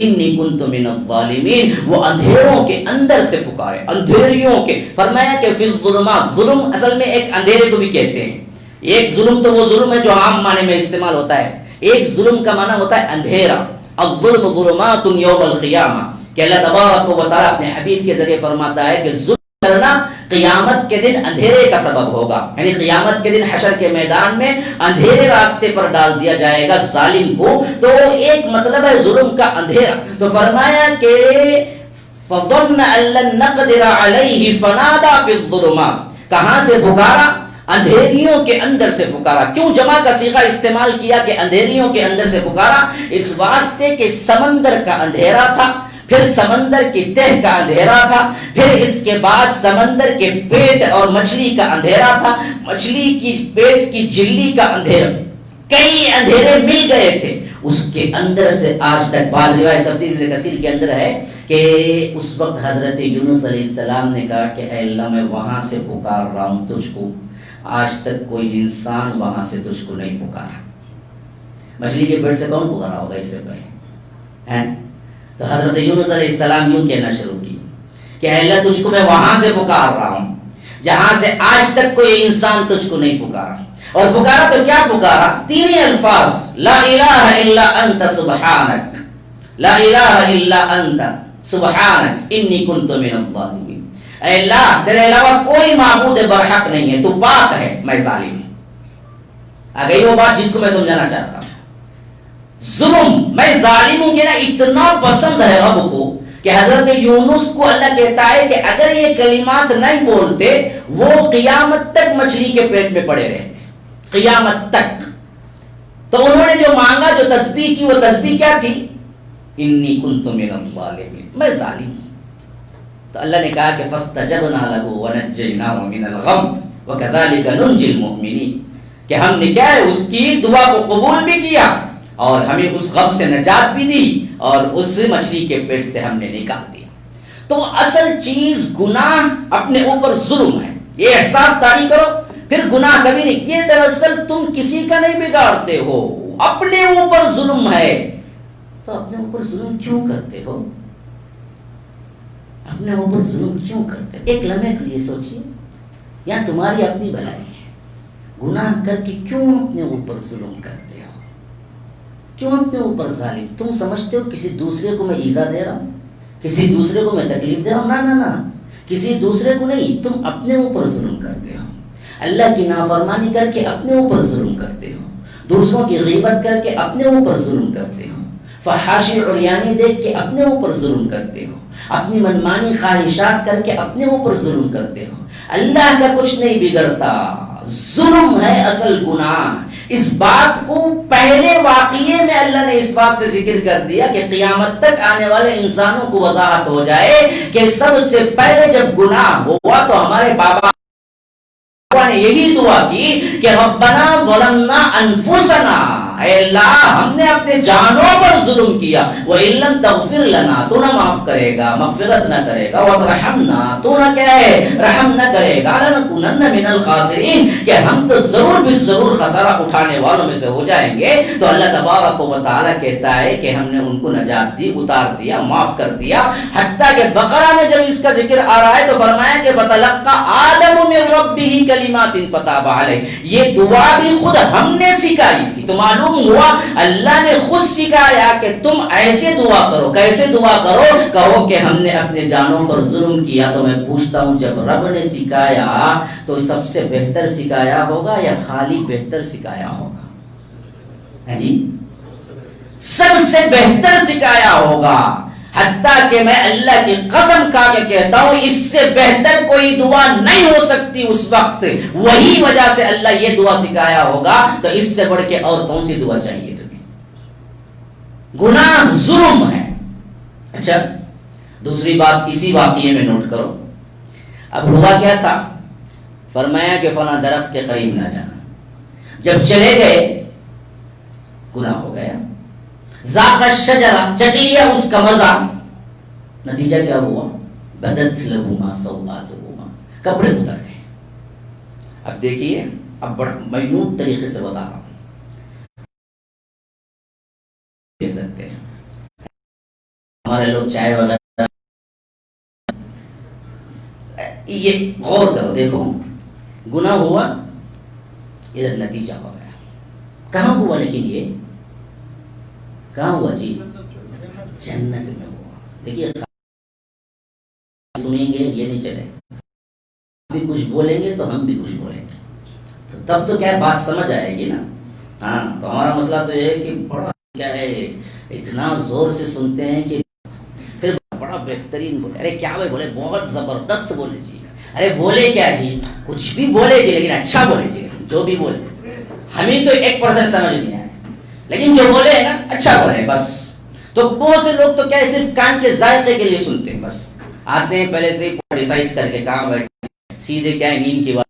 انی کنت من الظالمین، وہ اندھیروں کے اندر سے پکارے، اندھیریوں کے. فرمایا کہ فی الظلمات، ظلم اصل میں ایک اندھیرے کو بھی کہتے ہیں. ایک ظلم تو وہ ظلم ہے جو عام معنی میں استعمال ہوتا ہے، ایک ظلم کا معنی ہوتا ہے اندھیرا. الظلم ظلمات یوم القیامہ، کہ اللہ تبارک و تعالیٰ اپنے حبیب کے ذریعے فرماتا ہے کہ ظلم کرنا قیامت کے دن اندھیرے کا سبب ہوگا. یعنی قیامت کے دن حشر کے میدان میں اندھیرے راستے پر ڈال دیا جائے گا ظالم کو. تو ایک مطلب ہے ظلم کا اندھیرا. تو فرمایا کہ فظن ان لن نقدر علیہ فنادى فی الظلمات، کہاں سے پکارا؟ اندھیریوں کے اندر سے پکارا. کیوں جمع کا صیغہ استعمال کیا کہ اندھیریوں کے اندر سے پکارا؟ اس واسطے کہ سمندر کا اندھیرا تھا، پھر سمندر کی تہ کا اندھیرا تھا، پھر اس کے بعد سمندر کے پیٹ اور مچھلی کا اندھیرا تھا، مچھلی کی پیٹ کی جھلی کا اندھیرا، کئی اندھیرے مل گئے تھے. اس کے اندر سے آج تک بعض روایت تفسیر ابن کثیر کے اندر ہے کہ اس وقت حضرت یونس علیہ السلام نے کہا کہ اے اللہ میں وہاں سے پکار رہا ہوں تجھ کو، آج تک کوئی انسان وہاں سے تجھ کو نہیں پکارا. مچھلی کے پیٹ سے کون پکارا ہوگا اس سے پہلے ہیں؟ تو حضرت یونس علیہ السلام یوں کہنا شروع کی کہ اے اللہ تجھ کو میں وہاں سے پکار رہا ہوں جہاں سے آج تک کوئی انسان تجھ کو نہیں پکارا. اور پکارا تو کیا پکارا؟ تین ہی الفاظ، لا الہ الا انت سبحانک، لا الہ الا انت سبحانک انی کنت من الظالمین. اے اللہ تیرے علاوہ کوئی معبود برحق نہیں ہے، تو پاک ہے، میں ظالم ہوں. آ گئی وہ بات جس کو میں سمجھانا چاہتا ہوں. ظلم، میں ظالم ہوں کہنا اتنا پسند ہے رب کو کہ حضرت یونس کو اللہ کہتا ہے کہ اگر یہ کلمات نہیں بولتے وہ قیامت تک مچھلی کے پیٹ میں پڑے رہتے، قیامت تک. تو انہوں نے جو مانگا، جو تسبیح کی، وہ تسبیح کیا تھی؟ انی کنت من الظالمین، میں ظالم ہوں. تو اللہ نے کہا کہ فاستجبنا له ونجیناه من الغم وكذلك ننجی المؤمنین، کہ ہم نے کیا ہے اس کی دعا کو قبول بھی کیا اور ہمیں اس غم سے نجات بھی دی اور اس مچھلی کے پیٹ سے ہم نے نکال دیا. تو اصل چیز گناہ اپنے اوپر ظلم ہے، یہ احساس طاری کرو، پھر گناہ کبھی نہیں. یہ دراصل تم کسی کا نہیں بگاڑتے ہو، اپنے اوپر ظلم ہے. تو اپنے اوپر ظلم کیوں کرتے ہو؟ اپنے اوپر ظلم کیوں کرتے ہو؟ ایک لمحے کے لیے سوچیے، یا تمہاری اپنی بھلائی ہے. گناہ کر کے کیوں اپنے اوپر ظلم کرتے ہو؟ کیوں اپنے اوپر ظالم؟ تم سمجھتے ہو کسی دوسرے کو میں ایذا دے رہا ہوں، کسی دوسرے کو میں تکلیف دے رہا ہوں؟ نہ نہ نہ، کسی دوسرے کو نہیں، تم اپنے اوپر ظلم کرتے ہو. اللہ کی نافرمانی کر کے اپنے اوپر ظلم کرتے ہو، دوسروں کی غیبت کر کے اپنے اوپر ظلم کرتے ہو، فحاشی عریانی دیکھ کے اپنے اوپر ظلم کرتے ہو، اپنی منمانی خواہشات کر کے اپنے اوپر ظلم کرتے ہو. اللہ کا کچھ نہیں بگڑتا، ظلم ہے اصل گناہ. اس بات کو پہلے واقعے میں اللہ نے اس بات سے ذکر کر دیا کہ قیامت تک آنے والے انسانوں کو وضاحت ہو جائے کہ سب سے پہلے جب گناہ ہوا تو ہمارے بابا نے یہی دعا کی کہ ربنا ظلمنا انفسنا، اے اللہ ہم نے اپنے جانوں پر ظلم کیا، وَإِن لَّمْ تَغْفِرْ لَنَا، تو نہ معاف کرے گا، مغفرت نہ کرے گا، وَتَرْحَمْنَا، تو نہ کیا ہے رحم نہ کرے گا، لَنَكُونَنَّ مِنَ الْخَاسِرِينَ، کہ ہم تو ضرور بھی ضرور خسارہ اٹھانے والوں میں سے ہو جائیں گے. تو اللہ تبارک و تعالیٰ کہتا ہے کہ ہم نے ان کو نجات دی، اتار دیا، معاف کر دیا. حتیٰ کہ بقرہ میں جب اس کا ذکر آ رہا ہے تو فرمایا کہ فَتَلَقَّى آدَمُ مِن رَّبِّهِ كَلِمَاتٍ فَتَابَ عَلَيْهِ، یہ دعا بھی خود ہم نے سکھائی تھی. تو معلوم ہوا اللہ نے خود سکھایا کہ تم ایسے دعا کرو. کیسے دعا کرو؟ کہو کہ ہم نے اپنے جانوں پر ظلم کیا. تو میں پوچھتا ہوں جب رب نے سکھایا تو سب سے بہتر سکھایا ہوگا یا خالی بہتر سکھایا ہوگا؟ جی سب سے بہتر سکھایا ہوگا. حتیٰ کہ میں اللہ کی قسم کھا کے کہتا ہوں اس سے بہتر کوئی دعا نہیں ہو سکتی اس وقت. وہی وجہ سے اللہ یہ دعا سکھایا ہوگا. تو اس سے بڑھ کے اور کون سی دعا چاہیے تمہیں؟ گناہ ظلم ہے. اچھا دوسری بات اسی واقعے میں نوٹ کرو. اب ہوا کیا تھا؟ فرمایا کہ فلاں درخت کے قریب نہ جانا. جب چلے گئے گناہ ہو گیا. ذاق الشجرہ، چکھ لیا اس کا مزہ. نتیجہ کیا ہوا؟ بدت لہما سوآتہما، کپڑے اتر گئے. اب دیکھیے، اب بڑا مینوٹ طریقے سے بتا رہا ہوں، دے سکتے ہیں ہمارے لوگ چائے وغیرہ. یہ غور کرو، دیکھو گناہ ہوا، ادھر نتیجہ ہو گیا. کہاں ہوا؟ لیکن یہ کہاں ہوا جی؟ جنت میں ہوا. دیکھیے سنیں گے یہ نہیں چلے گا، بھی کچھ بولیں گے تو ہم بھی کچھ بولیں گے، تو تب تو کیا بات سمجھ آئے گی نا. ہاں تو ہمارا مسئلہ تو یہ ہے کہ بڑا کیا ہے، اتنا زور سے سنتے ہیں کہ پھر بڑا بہترین بولے. ارے کیا بھائی بولے؟ بہت زبردست بولے جی. ارے بولے کیا جی؟ کچھ بھی بولے جی، لیکن اچھا بولے جی. لیکن جو بھی بولے ہمیں تو 1% سمجھ نہیں آئے، لیکن جو بولے ہے نا اچھا بولے بس. تو بہت سے لوگ تو کیا ہے، صرف کان کے ذائقے کے لیے سنتے ہیں. بس آتے ہیں پہلے سے ہی ڈیسائیڈ کر کے کہاں بیٹھے، سیدھے کیا ہے نیند کی بات.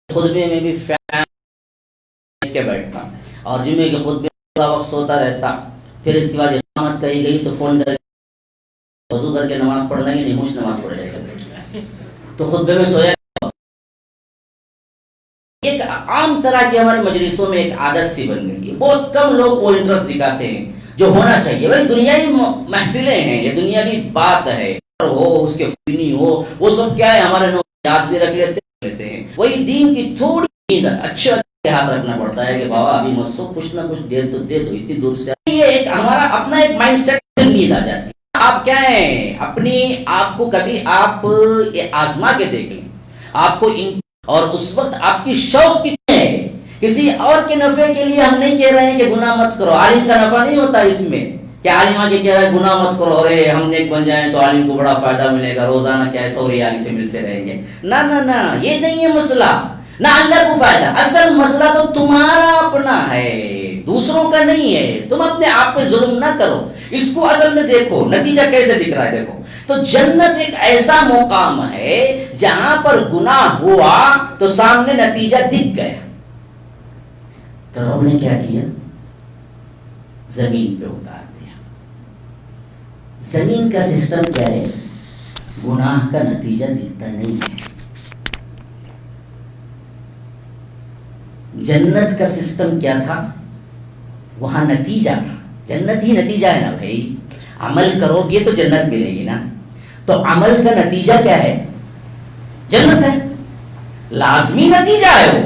خطبے میں بھی فین کے بیٹھتا، اور جمعے کے خطبے میں وقت سوتا رہتا. پھر اس کے بعد اقامت کہی گئی تو فون کر کے وضو کر کے نماز پڑھنا ہی نہیں، مجھ نماز پڑھ جائے گا تو خطبے میں سویا. ایک عام طرح کی ہمارے مجلسوں میں ایک عادت سی بن گئی ہے. بہت کم لوگ وہ انٹرسٹ دکھاتے ہیں جو ہونا چاہیے. بھائی دنیاوی محفلیں ہیں، یہ دنیاوی بات ہے، ہو اس کے فنی ہو وہ سب کیا ہے، ہمارے لوگ یاد بھی رکھ لیتے ہیں. وہی دین کی تھوڑی اچھا دھیان رکھنا پڑتا ہے کہ بابا ابھی مت سو، کچھ نہ کچھ دیر تو دے دو، اتنی دور سے. یہ ایک ہمارا اپنا ایک مائنڈ سیٹ نیند آ جاتی ہے. آپ کیا ہیں، اپنی آپ کو کبھی آپ آزما کے دیکھ لیں آپ کو اور اس وقت آپ کی شوق کتنے ہے. کسی اور کے نفع کے لیے ہم نہیں کہہ رہے ہیں کہ گناہ مت کرو. عالم کا نفع نہیں ہوتا اس میں کہ عالم آگے کہہ رہا ہے گناہ مت کرو، ارے ہم نیک بن جائیں تو عالم کو بڑا فائدہ ملے گا، روزانہ کیا ہے 100 ریال سے ملتے رہیں گے. نہ نہ نہ، یہ نہیں ہے مسئلہ، نہ اللہ کو فائدہ. اصل مسئلہ تو تمہارا اپنا ہے، دوسروں کا نہیں ہے. تم اپنے آپ پہ ظلم نہ کرو. اس کو اصل میں دیکھو نتیجہ کیسے دکھ رہا ہے. دیکھو تو جنت ایک ایسا مقام ہے جہاں پر گناہ ہوا تو سامنے نتیجہ دکھ گیا. تو رب نے کیا کیا؟ زمین پہ اتار دیا. زمین کا سسٹم کیا ہے؟ گناہ کا نتیجہ دکھتا نہیں ہے. جنت کا سسٹم کیا تھا؟ وہاں نتیجہ تھا. جنت ہی نتیجہ ہے نا بھائی. عمل کرو گے تو جنت ملے گی نا. تو عمل کا نتیجہ کیا ہے؟ جنت ہے. لازمی نتیجہ ہے وہ،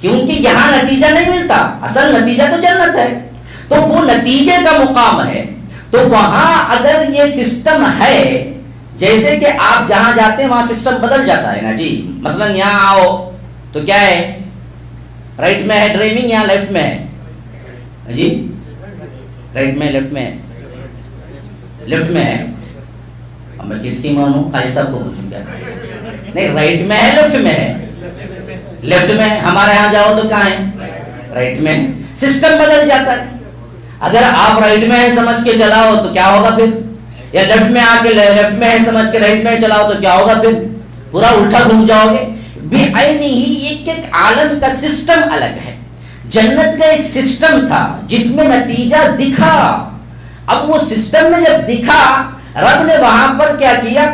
کیونکہ یہاں نتیجہ نہیں ملتا، اصل نتیجہ تو جنت ہے. تو وہ نتیجے کا مقام ہے. تو وہاں اگر یہ سسٹم ہے، جیسے کہ آپ جہاں جاتے ہیں وہاں سسٹم بدل جاتا ہے نا جی. مثلا یہاں آؤ تو کیا ہے، رائٹ میں ہے ڈرائیونگ یا لیفٹ میں ہے جی؟ رائٹ میں لیفٹ میں ہے، لیفٹ میں ہے. اب میں کس کی مانوں؟ خالی صاحب کو پوچھوں کیا؟ نہیں، رائٹ میں ہے لیفٹ میں ہے؟ لیفٹ میں. ہمارے یہاں جاؤ تو کہاں ہے؟ رائٹ میں. سسٹم بدل جاتا ہے. اگر آپ رائٹ میں ہے سمجھ کے چلاؤ تو کیا ہوگا پھر، یا لیفٹ میں آ کے لیفٹ میں ہے سمجھ کے رائٹ میں چلاؤ تو کیا ہوگا پھر، پورا الٹا گھوم جاؤ گے. بھی ہی ایک ایک عالم کا سسٹم الگ ہے. جنت کا ایک سسٹم تھا جس میں نتیجہ دکھا. اب وہ سسٹم میں جب دکھا، رب نے وہاں پر کیا کیا،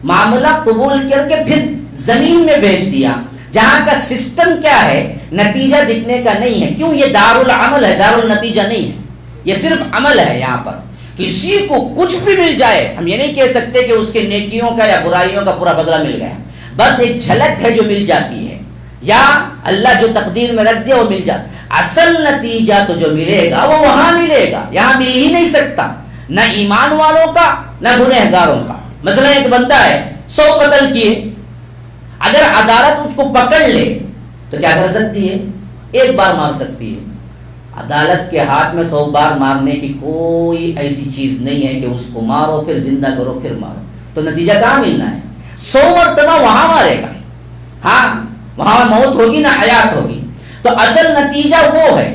معاملہ قبول کر کے پھر زمین میں بھیج دیا جہاں کا سسٹم کیا ہے، نتیجہ دکھنے کا نہیں ہے. کیوں؟ یہ دار العمل ہے، دار النتیجہ نہیں ہے. یہ صرف عمل ہے. یہاں پر کسی کو کچھ بھی مل جائے، ہم یہ نہیں کہہ سکتے کہ اس کے نیکیوں کا یا برائیوں کا پورا بدلہ مل گیا. بس ایک جھلک ہے جو مل جاتی ہے، یا اللہ جو تقدیر میں رکھ دیا وہ مل جاتا. اصل نتیجہ تو جو ملے گا وہ وہاں ملے گا، یہاں مل ہی نہیں سکتا. نہ ایمان والوں کا نہ گنہگاروں کا. مثلا ایک بندہ ہے 100 قتل کیے، اگر عدالت اس کو پکڑ لے تو کیا کر سکتی ہے؟ 1 بار مار سکتی ہے. عدالت کے ہاتھ میں 100 بار مارنے کی کوئی ایسی چیز نہیں ہے کہ اس کو مارو پھر زندہ کرو پھر مارو. تو نتیجہ کہاں ملنا ہے؟ 100 مرتبہ وہاں مارے گا، ہاں وہاں موت ہوگی نہ حیات ہوگی. تو اصل نتیجہ وہ ہے.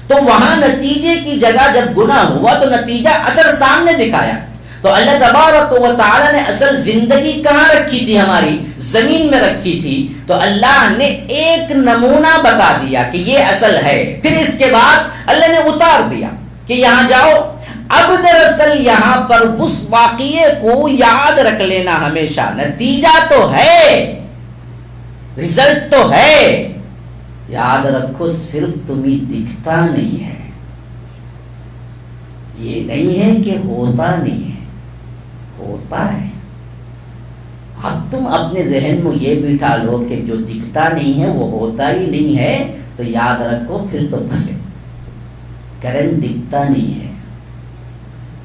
تو وہاں نتیجے کی جگہ جب گناہ ہوا تو نتیجہ اثر سامنے دکھایا. تو اللہ تبارک و تعالی نے اصل زندگی کہاں رکھی تھی؟ ہماری زمین میں رکھی تھی. تو اللہ نے ایک نمونہ بتا دیا کہ یہ اصل ہے. پھر اس کے بعد اللہ نے اتار دیا کہ یہاں جاؤ. اب دراصل یہاں پر اس واقعے کو یاد رکھ لینا ہمیشہ. نتیجہ تو ہے، رزلٹ تو ہے، یاد رکھو صرف تمہیں دکھتا نہیں ہے. یہ نہیں ہے کہ ہوتا نہیں ہے، ہوتا ہے۔ اب تم اپنے ذہن میں یہ بٹھا لو کہ جو دکھتا نہیں ہے وہ ہوتا ہی نہیں ہے، تو یاد رکھو پھر تو پھنسے۔ کرنٹ دکھتا نہیں ہے،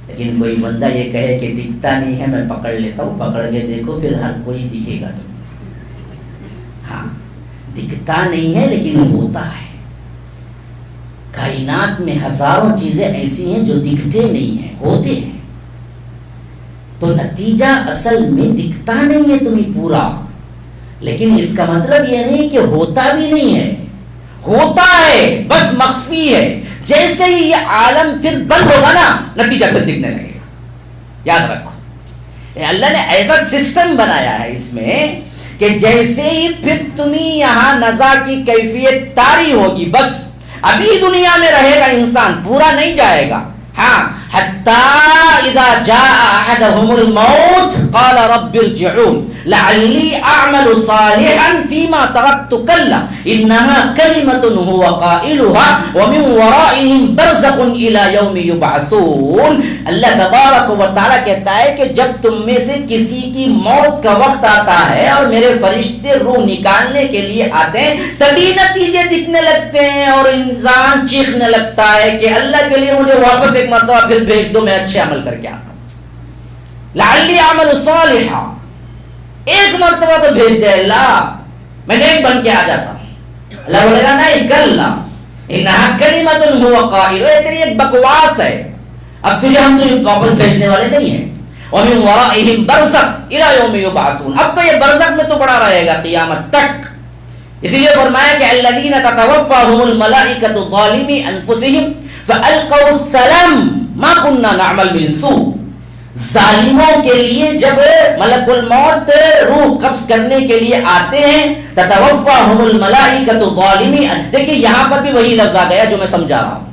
لیکن کوئی بندہ یہ کہے کہ دکھتا نہیں ہے، میں پکڑ لیتا ہوں، پکڑ کے دیکھو پھر ہر کوئی دکھے گا تمہیں۔ ہاں، دکھتا نہیں ہے لیکن ہوتا ہے۔ کائنات میں ہزاروں چیزیں ایسی ہیں جو دکھتے نہیں ہیں، ہوتے ہیں۔ تو نتیجہ اصل میں دکھتا نہیں ہے تمہیں پورا، لیکن اس کا مطلب یہ نہیں کہ ہوتا بھی نہیں ہے، ہوتا ہے بس مخفی ہے۔ جیسے ہی یہ عالم پھر بند ہوگا نا، نتیجہ پھر دکھنے لگے گا۔ یاد رکھو، اللہ نے ایسا سسٹم بنایا ہے اس میں کہ جیسے ہی پھر تمہیں یہاں نزا کی کیفیت طاری ہوگی، بس ابھی دنیا میں رہے گا انسان، پورا نہیں جائے گا۔ ہاں، حتی اذا جاء احدهم الموت قال رب ارجعون لعلی اعمل صالحا فيما تركت كلا انها كلمة هو قائلها ومن ورائهم برزخ الى يوم يبعثون۔ اللہ تبارک و تعالی کہتا ہے کہ جب تم میں سے کسی کی موت کا وقت آتا ہے اور میرے فرشتے روح نکالنے کے لیے آتے ہیں، تبھی نتیجے دکھنے لگتے ہیں اور انسان چیخنے لگتا ہے کہ اللہ کے لیے مجھے واپس ایک مرتبہ پھر بھیج دو، میں اچھے عمل کر کے آتا ہوں، لعلی اعمل صالحا، ایک مرتبہ تو بھیج دے اللہ، میں نیک بن کے آ جاتا ہوں۔ اللہ بولے گا نہیں، کلا انہا کلمۃ هو قائل، یہ تیری ایک بکواس ہے، اب تجھے ہم تجھے واپس بھیجنے والے نہیں ہیں۔ ومن ورائہم برزخ الی یوم یبعثون، اب تو یہ برزخ میں تو پڑا رہے گا قیامت تک۔ اسی لیے فرمایا کہ الذین تتوفاہم الملائکۃ ظالمی انفسہم فالقوا السلام ما كنا نعمل من سوء۔ ظالموں کے لیے جب ملک الموت روح قبض کرنے کے لیے آتے ہیں، تتوفاہم الملائکۃ ظالمی، دیکھیں یہاں پر بھی وہی لفظ آ گیا جو میں سمجھا رہا ہوں۔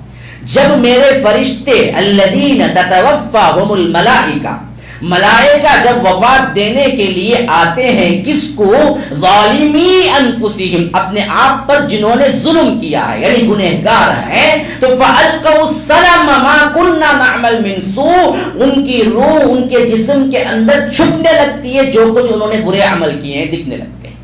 جب میرے فرشتے الذین تتوفاہم الملائکہ، ملائکہ جب وفات دینے کے لیے آتے ہیں کس کو؟ ظالمی انفسہم، اپنے آپ پر جنہوں نے ظلم کیا ہے یعنی گنہگار ہیں، تو فَأَلْقَوْا السَّلَامَ مَا كُنَّا نَعْمَلْ مِنْ سُوءٍ، ان کی روح ان کے جسم کے اندر چھپنے لگتی ہے، جو کچھ انہوں نے برے عمل کیے ہیں دکھنے لگتے ہیں۔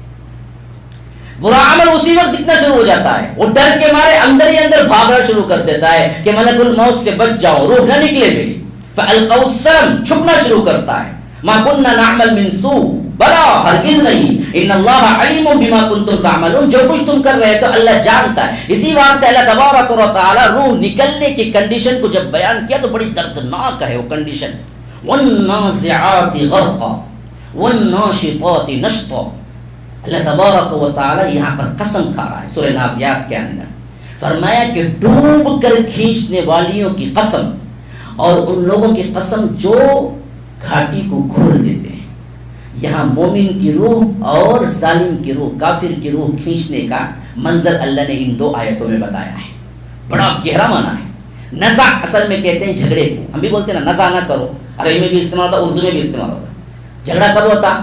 برا عمل اسی وقت دکھنا شروع ہو جاتا ہے، وہ ڈر کے مارے اندر ہی اندر بھاگنا شروع کر دیتا ہے کہ ملک الموت سے بچ جاؤ، روح نہ نکلے میری۔ فَأَلْقَوْا السَّلَامَ، چھپنا شروع کرتا ہے، مَا كُنَّا نَعْمَلْ مِنْ سُوءٍ، بلا ہرگز نہیں، ان اللہ علیم بما کنتم تعملون، جو کچھ تم کر رہے تو اللہ جانتا ہے۔ اسی واسطے اللہ تبارک و تعالی روح نکلنے کی کنڈیشن کو جب بیان کیا تو بڑی دردناک ہے وہ کنڈیشن، والنازعات غرقا والناشطات نشطا۔ اللہ تبارک و تعالی یہاں پر قسم کھا رہا ہے سورہ نازعات کے اندر، فرمایا کہ ڈوب کر کھینچنے والیوں کی قسم، اور ان لوگوں کی قسم جو گھاٹی کو کھول دیتے ہیں۔ یہاں مومن کی روح اور ظالم کی روح، کافر کی روح کھینچنے کا منظر اللہ نے ان دو آیتوں میں بتایا ہے، بڑا گہرا معنی ہے۔ نزع اصل میں کہتے ہیں جھگڑے کو، ہم بھی بولتے ہیں نا نزع نہ کرو، عربی میں بھی استعمال ہوتا، اردو میں بھی استعمال ہوتا۔ جھگڑا کب ہوتا؟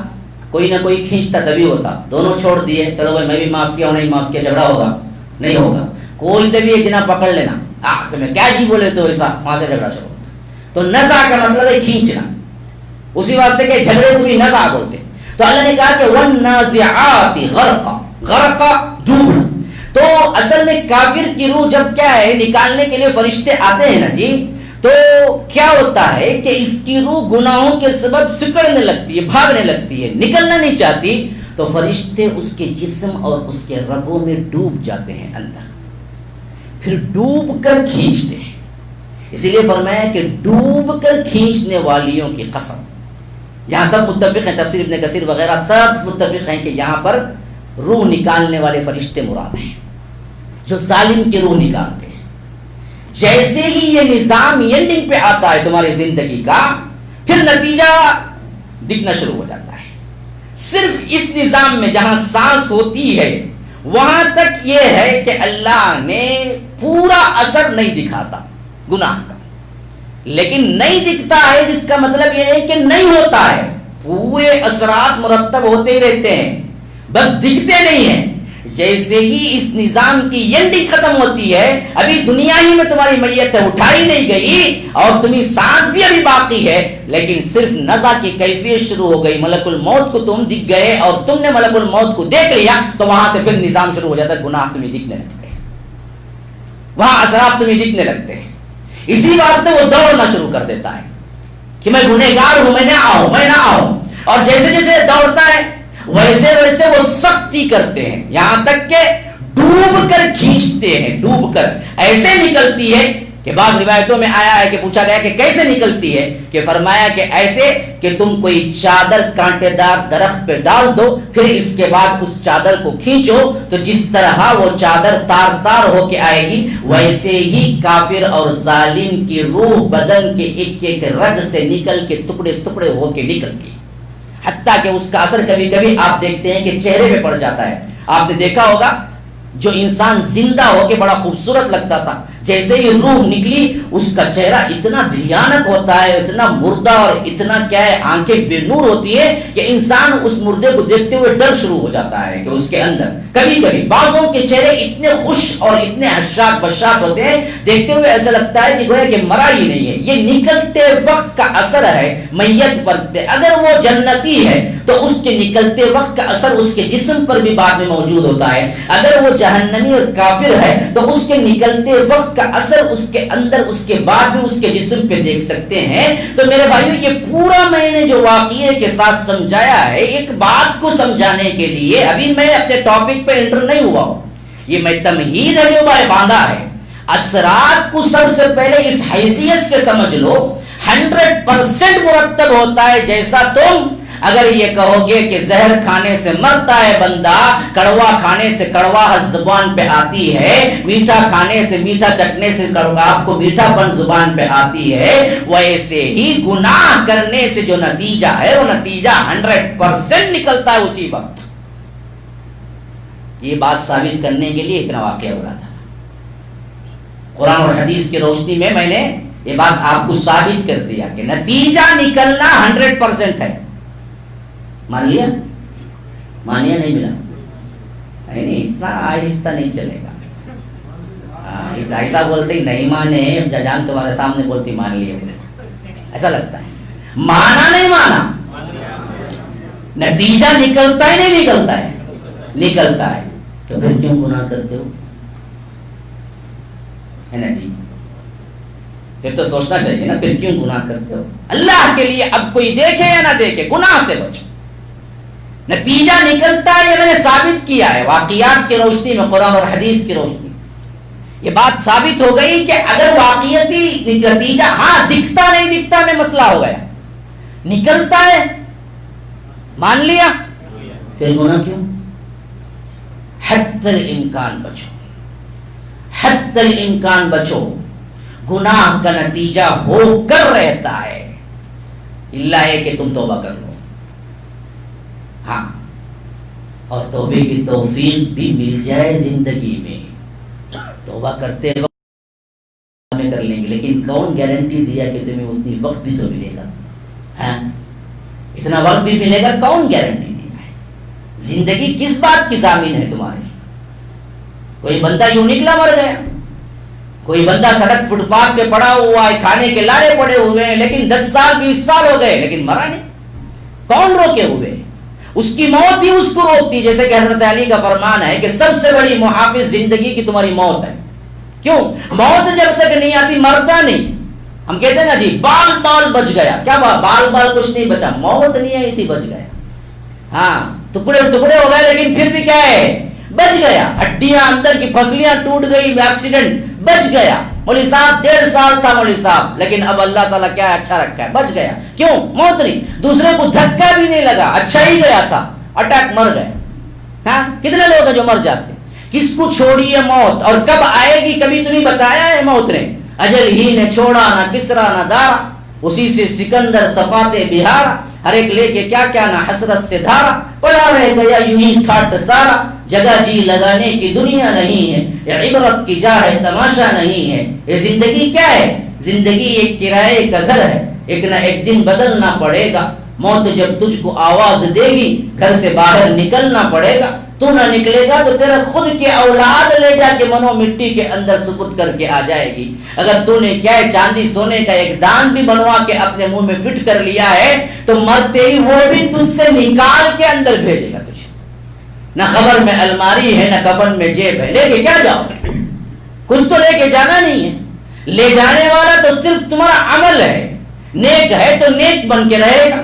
کوئی نہ کوئی کھینچتا تبھی ہوتا، دونوں چھوڑ دیے، چلو بھائی میں بھی معاف کیا نہیں معاف کیا، جھگڑا ہوگا نہیں ہوگا، کوئی تبھی ایک جنا پکڑ لینا، تمہیں کیا جی بولے تو ایسا، وہاں سے جھگڑا شروع ہوتا۔ تو نزع کا مطلب ہے کھینچنا، اسی واسطے کہ جھگڑے کو بھی نزع بولتے۔ تو اللہ نے کہا کہ والنازعات غرقا، غرقا ڈوبنا۔ تو اصل میں کافر کی روح جب کیا ہے نکالنے کے لیے فرشتے آتے ہیں نا جی، تو کیا ہوتا ہے کہ اس کی روح گناہوں کے سبب سکڑنے لگتی ہے، بھاگنے لگتی ہے، نکلنا نہیں چاہتی، تو فرشتے اس کے جسم اور اس کے رگوں میں ڈوب جاتے ہیں اندر، پھر ڈوب کر کھینچتے ہیں۔ اسی لیے فرمایا کہ ڈوب کر کھینچنے والیوں کی قسم۔ یہاں سب متفق ہیں، تفسیر ابن کثیر وغیرہ سب متفق ہیں کہ یہاں پر روح نکالنے والے فرشتے مراد ہیں، جو ظالم کی روح نکالتے ہیں۔ جیسے ہی یہ نظام اینڈنگ پہ آتا ہے تمہاری زندگی کا، پھر نتیجہ دکھنا شروع ہو جاتا ہے۔ صرف اس نظام میں جہاں سانس ہوتی ہے وہاں تک یہ ہے کہ اللہ نے پورا اثر نہیں دکھاتا گناہ کا، لیکن نہیں دکھتا ہے جس کا مطلب یہ ہے کہ نہیں ہوتا ہے، پورے اثرات مرتب ہوتے ہی رہتے ہیں، بس دکھتے نہیں ہیں۔ جیسے ہی اس نظام کی ینڈی ختم ہوتی ہے، ابھی دنیا ہی میں تمہاری میت اٹھائی نہیں گئی اور تمہیں سانس بھی ابھی باقی ہے، لیکن صرف نزع کی کیفیت شروع ہو گئی، ملک الموت کو تم دکھ گئے اور تم نے ملک الموت کو دیکھ لیا، تو وہاں سے پھر نظام شروع ہو جاتا ہے، گناہ تمہیں دکھنے لگتے ہیں، وہاں اثرات تمہیں دکھنے لگتے ہیں۔ اسی واسطے وہ دوڑنا شروع کر دیتا ہے کہ میں گنہگار ہوں، میں نہ آؤں، میں نہ آؤں، اور جیسے جیسے دوڑتا ہے ویسے ویسے وہ سختی کرتے ہیں، یہاں تک کہ ڈوب کر کھینچتے ہیں، ڈوب کر ایسے نکلتی ہے کہ بعض روایتوں میں آیا ہے کہ پوچھا گیا کہ کیسے نکلتی ہے، کہ فرمایا کہ ایسے کہ تم کوئی چادر کانٹے دار درخت پہ ڈال دو، پھر اس کے بعد اس چادر کو کھینچو تو جس طرح وہ چادر تار تار ہو کے آئے گی، ویسے ہی کافر اور ظالم کی روح بدن کے ایک ایک رگ سے نکل کے ٹکڑے ٹکڑے ہو کے نکلتی ہے، حتیٰ کہ اس کا اثر کبھی کبھی آپ دیکھتے ہیں کہ چہرے پہ پڑ جاتا ہے۔ آپ نے دیکھا ہوگا جو انسان زندہ ہو کے بڑا خوبصورت لگتا تھا، جیسے ہی روح نکلی اس کا چہرہ اتنا بھیانک ہوتا ہے، اتنا مردہ اور اتنا کیا ہے آنکھیں بے نور ہوتی ہے کہ انسان اس مردے کو دیکھتے ہوئے ڈر شروع ہو جاتا ہے کہ اس کے اندر کبھی کبھی بعضوں کے چہرے اتنے خوش اور اتنے حشاش بشاش ہوتے ہیں، دیکھتے ہوئے ایسا لگتا ہے کہ گویا کہ مرا ہی نہیں ہے۔ یہ نکلتے وقت کا اثر ہے میت پر، اگر وہ جنتی ہے تو اس کے نکلتے وقت کا اثر اس کے جسم پر بھی بعد میں موجود ہوتا ہے، اگر وہ جہنمی اور کافر ہے تو اس کے نکلتے وقت کا اثر اس کے اندر اس کے بعد بھی اس کے جسم پہ دیکھ سکتے ہیں۔ تو میرے بھائیو یہ پورا میں نے جو واقعے کے ساتھ سمجھایا ہے ایک بات کو سمجھانے کے لیے، ابھی میں اپنے ٹاپک پہ انٹر نہیں ہوا ہوں، یہ میں تمہید ہے جو میں باندھا ہے۔ اثرات کو سب سے پہلے اس حیثیت سے سمجھ لو 100% مرتب ہوتا ہے، جیسا تم اگر یہ کہو گے کہ زہر کھانے سے مرتا ہے بندہ، کڑوا کھانے سے کڑواہٹ زبان پہ آتی ہے، میٹھا کھانے سے میٹھا چکنے سے آپ کو میٹھا پن زبان پہ آتی ہے، ویسے ہی گناہ کرنے سے جو نتیجہ ہے وہ نتیجہ 100% نکلتا ہے اسی وقت۔ یہ بات ثابت کرنے کے لیے اتنا واقعہ ہو رہا تھا۔ قرآن اور حدیث کی روشنی میں میں نے یہ بات آپ کو ثابت کر دیا کہ نتیجہ نکلنا 100% ہے۔ مان لیا؟ مان لیا؟ نہیں ملا؟ نہیں، اتنا آہستہ نہیں چلے گا، ایسا بولتے ہی نہیں مانے، جان تمہارے سامنے بولتی مان لیے، ایسا لگتا ہے مانا نہیں مانا، نتیجہ نکلتا ہے نہیں نکلتا ہے؟ نکلتا ہے، تو پھر کیوں گناہ کرتے ہو؟ ہے نا جی؟ پھر تو سوچنا چاہیے نا، پھر کیوں گناہ کرتے ہو؟ اللہ کے لیے اب کوئی دیکھے یا نہ دیکھے گناہ سے بچو، نتیجہ نکلتا ہے۔ یہ میں نے ثابت کیا ہے واقعات کی روشنی میں، قرآن اور حدیث کی روشنی، یہ بات ثابت ہو گئی کہ اگر واقعیتی نتیجہ ہاں دکھتا نہیں دکھتا میں مسئلہ ہو گیا، نکلتا ہے مان لیا، پھر گناہ کیوں؟ حتی الامکان بچو، حتی الامکان بچو، گناہ کا نتیجہ ہو کر رہتا ہے، اللہ ہے کہ تم توبہ کر لو، ہاں، اور توبے کی توفیق بھی مل جائے زندگی میں، توبہ کرتے وقت میں کر لیں گے، لیکن کون گارنٹی دیا کہ تمہیں اتنی وقت بھی تو ملے گا؟ ہاں، اتنا وقت بھی ملے گا، کون گارنٹی دیا ہے؟ زندگی کس بات کی ضامن ہے تمہاری؟ کوئی بندہ یوں نکلا مر گیا، کوئی بندہ سڑک فٹ پاتھ پہ پڑا ہوا ہے، کھانے کے لالے پڑے ہوئے ہیں، لیکن 10 سال 20 سال ہو گئے لیکن مرا نہیں، کون روکے ہوئے؟ اس کی موت ہی اس کو روکتی، جیسے کہ حضرت علی کا فرمان ہے کہ سب سے بڑی محافظ زندگی کی تمہاری موت ہے۔ کیوں؟ موت جب تک نہیں آتی مرتا نہیں۔ ہم کہتے ہیں نا جی بال بال بچ گیا، کیا بال بال کچھ نہیں بچا، موت نہیں آئی تھی بچ گیا، ہاں ٹکڑے ٹکڑے ہو گئے لیکن پھر بھی کیا ہے بچ گیا، ہڈیاں اندر کی پسلیاں ٹوٹ گئی، ایکسیڈنٹ بچ گیا۔ مولوی صاحب 1.5 سال تھا مولوی صاحب، لیکن اب اللہ تعالیٰ کیا اچھا رکھا ہے، بچ گیا۔ کیوں؟ موت نہیں، دوسرے کو دھکا بھی نہیں لگا، اچھا ہی گیا تھا، اٹیک مر گئے۔ ہاں کتنے لوگ ہیں جو مر جاتے ہیں؟ کس کو چھوڑی ہے موت اور کب آئے گی کبھی تمہیں بتایا ہے موت نے؟ اجل ہی نے چھوڑا نہ کسرا نہ دارا، اسی سے سکندر صفات بہارا، ہر ایک لے کے کیا کیا نہ حسرت سے دھارا، پڑا رہ گیا یوں ہی ٹھاٹ سارا، جگہ جی لگانے کی دنیا نہیں ہے، یہ عبرت کی جا ہے تماشا نہیں ہے۔ یہ زندگی کیا ہے؟ زندگی ایک کرائے کا گھر ہے، ایک نہ ایک دن بدلنا پڑے گا، موت جب تجھ کو آواز دے گی گھر سے باہر نکلنا پڑے گا، تو نہ نکلے گا تو تیرا خود کے اولاد لے جا کے منو مٹی کے اندر سپرد کر کے آ جائے گی. اگر تو نے کیا ہے چاندی سونے کا ایک دان بھی بنوا کے اپنے منہ میں فٹ کر لیا ہے تو مرتے ہی وہ بھی تجھ سے نکال کے اندر بھیجے گا تجھے. نہ خبر میں الماری ہے نہ کفن میں جیب ہے, لے کے کیا جاؤ گے؟ کچھ تو لے کے جانا نہیں ہے. لے جانے والا تو صرف تمہارا عمل ہے. نیک ہے تو نیک بن کے رہے گا,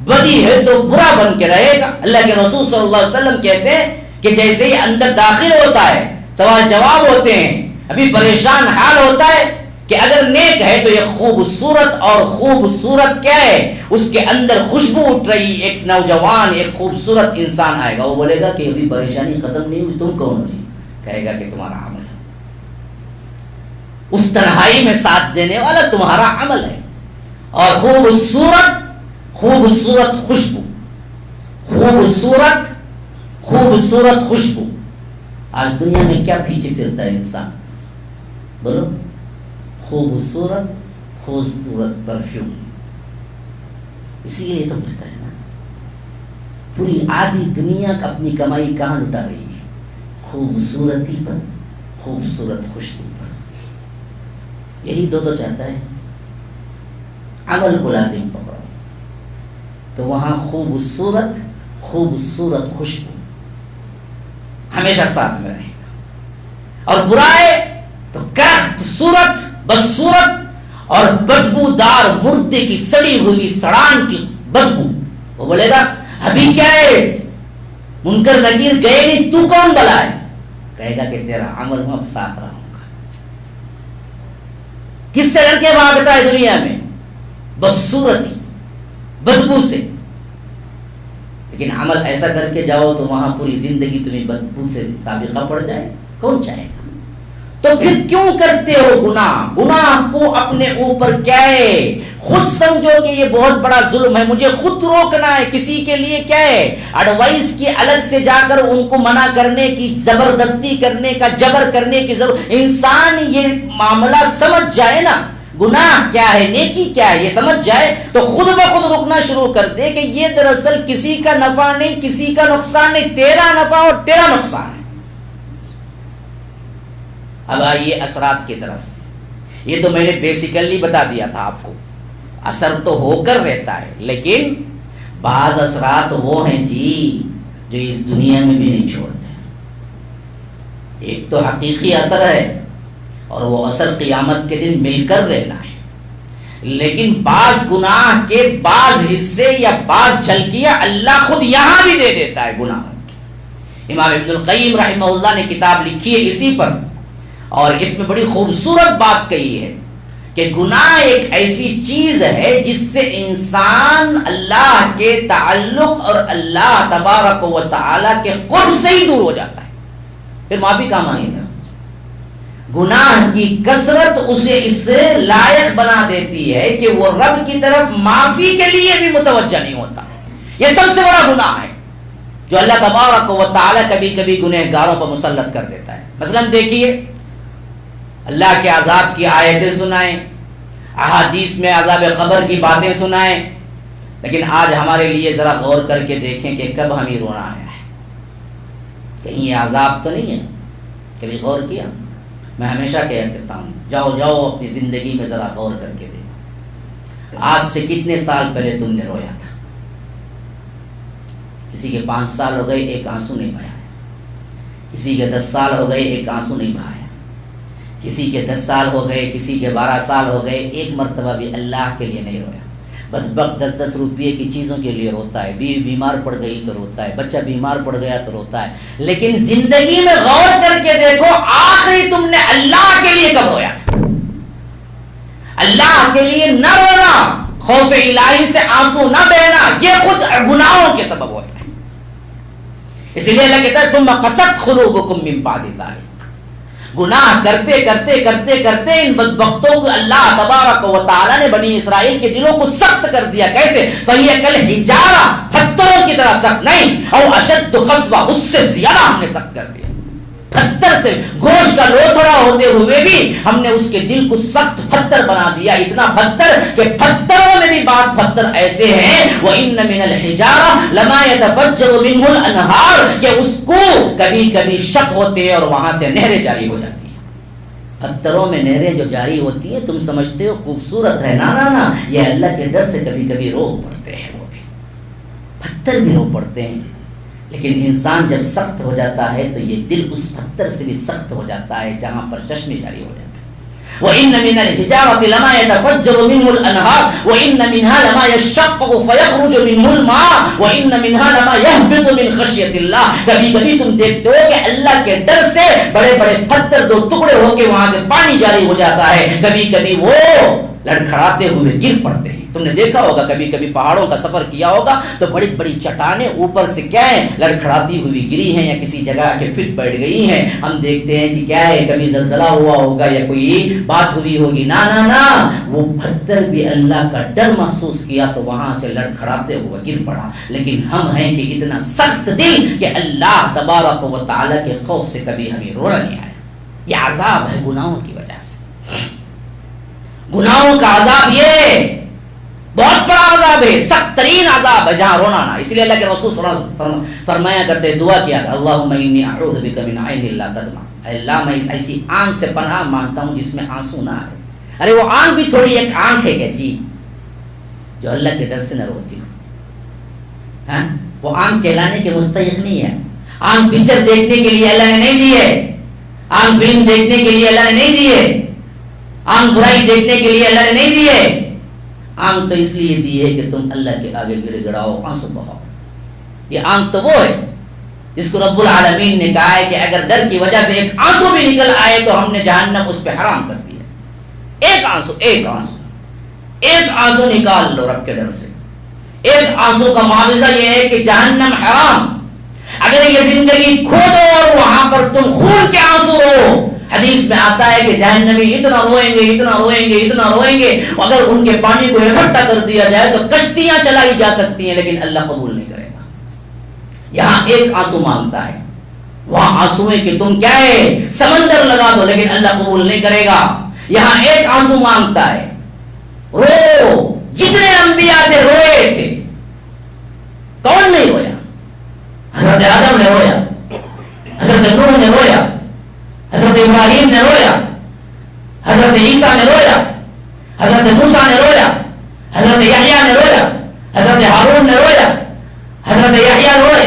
بدی ہے تو برا بن کے رہے گا. اللہ کے رسول صلی اللہ علیہ وسلم کہتے ہیں کہ جیسے ہی اندر داخل ہوتا ہے سوال جواب ہوتے ہیں, ابھی پریشان حال ہوتا ہے کہ اگر نیک ہے تو یہ خوبصورت, اور خوبصورت کیا ہے اس کے اندر خوشبو اٹھ رہی ایک نوجوان ایک خوبصورت انسان آئے گا. وہ بولے گا کہ ابھی پریشانی ختم نہیں ہوئی, تم کون ہو جی؟ کہے گا کہ تمہارا عمل ہے. اس تنہائی میں ساتھ دینے والا تمہارا عمل ہے. اور خوبصورت خوشبو, خوبصورت خوشبو. آج دنیا میں کیا پیچھے پھرتا ہے انسان؟ بولو, خوبصورت پرفیوم. اسی لیے تو پھرتا ہے نا. پوری آدھی دنیا کا اپنی کمائی کہاں لٹا رہی ہے؟ خوبصورتی پر, خوبصورت خوشبو پر. یہی دو چاہتا ہے. عمل کو لازم پکڑو تو وہاں خوبصورت خوشبو ہمیشہ ساتھ میں رہے گا. اور برا ہے تو صورت بدصورت اور بدبودار مردے کی سڑی ہوئی سڑان کی بدبو. وہ بولے گا ابھی کیا ہے منکر نکیر گئے نہیں, تو کون بلا ہے؟ کہے گا کہ تیرا عمل میں اب ساتھ رہوں گا. کس سے ڈر کے بھاگتا ہے دنیا میں؟ بدصورتی بدبو سے. لیکن عمل ایسا کر کے جاؤ تو وہاں پوری زندگی تمہیں بدبو سے سابقہ پڑ جائے, کون چاہے گا؟ تو پھر کیوں کرتے ہو گناہ؟ گناہ کو اپنے اوپر کیا ہے خود سمجھو کہ یہ بہت بڑا ظلم ہے, مجھے خود روکنا ہے. کسی کے لیے کیا ہے ایڈوائس کی الگ سے جا کر ان کو منع کرنے کی, زبردستی کرنے کا, جبر کرنے کی ضرورت. انسان یہ معاملہ سمجھ جائے نا, گناہ کیا ہے نیکی کیا ہے یہ سمجھ جائے تو خود بخود رکنا شروع کر دے کہ یہ دراصل کسی کا نفع نہیں, کسی کا نقصان نہیں, تیرا نفع اور تیرا نقصان ہے. اب آئیے اثرات کی طرف. یہ تو میں نے بیسیکلی بتا دیا تھا آپ کو, اثر تو ہو کر رہتا ہے, لیکن بعض اثرات وہ ہیں جی جو اس دنیا میں بھی نہیں چھوڑتے. ایک تو حقیقی اثر ہے اور وہ اثر قیامت کے دن مل کر رہنا ہے. لیکن بعض گناہ کے بعض حصے یا بعض جھلکیاں اللہ خود یہاں بھی دے دیتا ہے گناہوں کی. امام ابن القیم رحمہ اللہ نے کتاب لکھی ہے اسی پر, اور اس میں بڑی خوبصورت بات کہی ہے کہ گناہ ایک ایسی چیز ہے جس سے انسان اللہ کے تعلق اور اللہ تبارک و تعالی کے قرب سے ہی دور ہو جاتا ہے. پھر معافی کہاں مانگے گا؟ گناہ کی کثرت اسے اس سے لائق بنا دیتی ہے کہ وہ رب کی طرف معافی کے لیے بھی متوجہ نہیں ہوتا. یہ سب سے بڑا گناہ ہے جو اللہ تبارک و تعالی کبھی کبھی گنہگاروں پر مسلط کر دیتا ہے. مثلا دیکھیے, اللہ کے عذاب کی آیتیں سنائیں, احادیث میں عذاب قبر کی باتیں سنائیں, لیکن آج ہمارے لیے ذرا غور کر کے دیکھیں کہ کب ہمیں رونا آیا ہے. کہیں یہ عذاب تو نہیں ہے؟ کبھی غور کیا؟ میں ہمیشہ کہا کرتا ہوں جاؤ اپنی زندگی میں ذرا غور کر کے دیکھو. آج سے کتنے سال پہلے تم نے رویا تھا؟ کسی کے 5 سال ہو گئے ایک آنسو نہیں بہایا, کسی کے 10 سال ہو گئے ایک آنسو نہیں بہایا, کسی کے 10 سال ہو گئے, کسی کے 12 سال ہو گئے, ایک مرتبہ بھی اللہ کے لیے نہیں رویا. بدبخت 10 روپئے کی چیزوں کے لیے روتا ہے, بیوی بیمار پڑ گئی تو روتا ہے, بچہ بیمار پڑ گیا تو روتا ہے. لیکن زندگی میں غور کر کے دیکھو آخری تم نے اللہ کے لیے کب رویا تھا؟ اللہ کے لیے نہ رونا, خوف الہی سے آنسو نہ بہنا, یہ خود گناہوں کے سبب ہوتا ہے. اسی لیے اللہ کہتا ہے ثم قست قلوبکم من بعد ذلک. گناہ کرتے کرتے کرتے کرتے ان بدبختوں کو اللہ تبارک و تعالی نے بنی اسرائیل کے دلوں کو سخت کر دیا. کیسے؟ فَهِيَ كَالْحِجَارَةِ, پتھروں کی طرح سخت نہیں, او اشد قسوہ, اس سے زیادہ ہم نے سخت کر دیا. پتھر سے گوشت کا لوتھڑا ہوتے ہوئے بھی ہم نے اس کے دل کو سخت پتھر بنا دیا. اتنا پتھر کہ پتھروں میں بھی بعض پتھر ایسے ہیں وَإِنَّ مِنَ الْحِجَارَةِ لَمَا يَتَفَجَّرُ مِنْهُ الْأَنْهَارُ کہ اس کو کبھی کبھی شک ہوتے ہیں اور وہاں سے نہریں جاری ہو جاتی ہیں. پتھروں میں نہریں جو جاری ہوتی ہیں تم سمجھتے ہو خوبصورت ہے، نا نا نا، یہ اللہ کے ڈر سے کبھی کبھی رو پڑتے ہیں. وہ بھی پتھر بھی رو پڑتے ہیں. لیکن انسان جب سخت ہو جاتا ہے تو یہ دل اس پتھر سے بھی سخت ہو جاتا ہے جہاں پر چشمے جاری ہو جاتے ہیں. وَإِنَّ مِنَ الْحِجَارَةِ لَمَا يَتَفَجَّرُ مِنْهُ الْأَنْهَارُ وَإِنَّ مِنْهَا لَمَا يَشَّقَّقُ فَيَخْرُجُ مِنْهُ الْمَاءُ وَإِنَّ مِنْهَا لَمَا يَهْبِطُ مِنْ خَشْيَةِ اللَّهِ کبھی کبھی تم دیکھتے ہو کہ اللہ کے ڈر سے بڑے بڑے پتھر دو ٹکڑے ہو کے وہاں سے پانی جاری ہو جاتا ہے. کبھی کبھی وہ لڑکھڑاتے ہوئے گر پڑتے ہیں. تم نے دیکھا ہوگا کبھی کبھی پہاڑوں کا سفر کیا ہوگا تو بڑی بڑی چٹانیں اوپر سے کیا ہے لڑکھڑاتی ہوئی گری ہیں یا کسی جگہ کے فٹ بیٹھ گئی ہیں. ہم دیکھتے ہیں کہ کیا ہے کبھی زلزلہ ہوا ہوگا یا کوئی بات ہوئی ہوگی. نا نا نا، وہ پتھر بھی اللہ کا ڈر محسوس کیا تو وہاں سے لڑکھڑاتے ہوئے گر پڑا. لیکن ہم ہیں کہ اتنا سخت دل کہ اللہ تبارک و تعالی کے خوف سے کبھی ہمیں رونا نہیں آیا. یہ عذاب ہے گناہوں کی وجہ سے. گناہوں کا عذاب یہ بہت بڑا عذاب ہے، سخت ترین عذاب ہے جہاں رونا نہ. اس لیے اللہ کے رسول فرمایا کرتے، دعا کیا کہ اللہم انی اعوذ بک من عین لا تدمع. اے اللہ میں ایسی آنکھ سے پناہ مانگتا ہوں جس میں آنسو نہ آئے. ارے وہ آنکھ بھی تھوڑی ایک آنکھ ہے کیا جی جو اللہ کے ڈر سے نہ روتی ہو. ہاں وہ آنکھ کہلانے کے مستحق نہیں ہے. آنکھ پکچر دیکھنے کے لیے اللہ نے نہیں دی ہے. آنکھ فلم دیکھنے کے لیے اللہ نے نہیں دی ہے. آنکھ برائی دیکھنے کے لیے اللہ نے نہیں دی ہے. آنکھ تو اس لیے دی ہے کہ تم اللہ کے آگے گڑ گڑاؤ، آنسو بہاؤ. یہ آنکھ تو وہ ہے جس کو رب العالمین نے کہا ہے کہ اگر ڈر کی وجہ سے ایک آنسو بھی نکل آئے تو ہم نے جہنم اس پہ حرام کر دی ہے. ایک آنسو، ایک آنسو، ایک آنسو نکال لو رب کے ڈر سے. ایک آنسو کا معاوضہ یہ ہے کہ جہنم حرام. اگر یہ زندگی کھو دو اور وہاں پر تم خون کے آنسو رو، حدیث میں آتا ہے کہ جہنمی اتنا روئیں گے اتنا روئیں گے اتنا روئیں گے، اگر ان کے پانی کو اکٹھا کر دیا جائے تو کشتیاں چلائی جا سکتی ہیں لیکن اللہ قبول نہیں کرے گا. یہاں ایک آنسو مانگتا ہے، وہاں آنسو ہے کہ تم کیا ہے سمندر لگا دو لیکن اللہ قبول نہیں کرے گا. یہاں ایک آنسو مانگتا ہے، رو. جتنے انبیاء تھے روئے تھے، کون نہیں رویا؟ حضرت آدم نے رویا، حضرت نوح نے رویا، حضرت ابراہیم نے رویا، حضرت عیسیٰ نے رویا، حضرت موسیٰ نے رویا، حضرت یحییٰ نے رویا، حضرت ہارون نے رویا، حضرت یحییٰ روئے،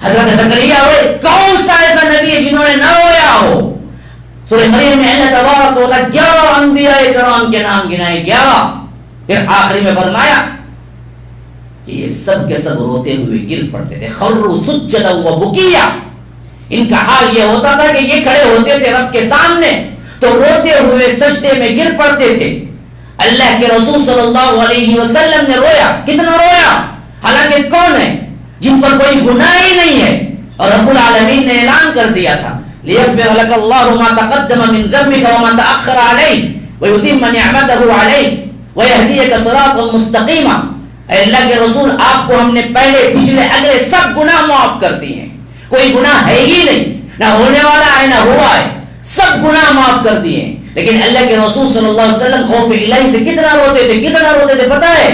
حضرت زکریا روئے. کون سا ایسا نبی ہے جنہوں نے نہ رویا ہو؟ سورہ مریم میں اللہ تبارک و تعالی 11 انبیاء کرام کے نام گنائے 11. پھر آخری میں فرمایا کہ یہ سب کے سب روتے ہوئے گر پڑتے تھے. خروا سجدا و بکیا. ان کا حال یہ ہوتا تھا کہ یہ کھڑے ہوتے تھے رب کے سامنے تو روتے ہوئے سجدے میں گر پڑتے تھے. اللہ کے رسول صلی اللہ علیہ وسلم نے رویا. کتنا رویا؟ حالانکہ کون ہے جن پر کوئی گناہ ہی نہیں ہے اور رب العالمین نے اعلان کر دیا تھا لِيَغْفِرَ لَكَ اللَّهُ مَا تَقَدَّمَ مِنْ ذَنبِكَ وَمَا تَأَخَّرَ عَلَيْكَ وَيُتِمَّ نِعْمَتَهُ عَلَيْكَ وَيَهْدِيَكَ صِرَاطًا مُسْتَقِيمًا. اے اللہ کے رسول آپ کو ہم نے پہلے پچھلے اگلے سب گناہ معاف کر دیے ہیں. کوئی گناہ ہے ہی نہیں، نہ ہونے والا ہے نہ ہوا ہے، سب گناہ معاف کر دیے. لیکن اللہ کے رسول صلی اللہ علیہ وسلم خوف الہی سے کتنا روتے تھے، کتنا روتے تھے پتہ ہے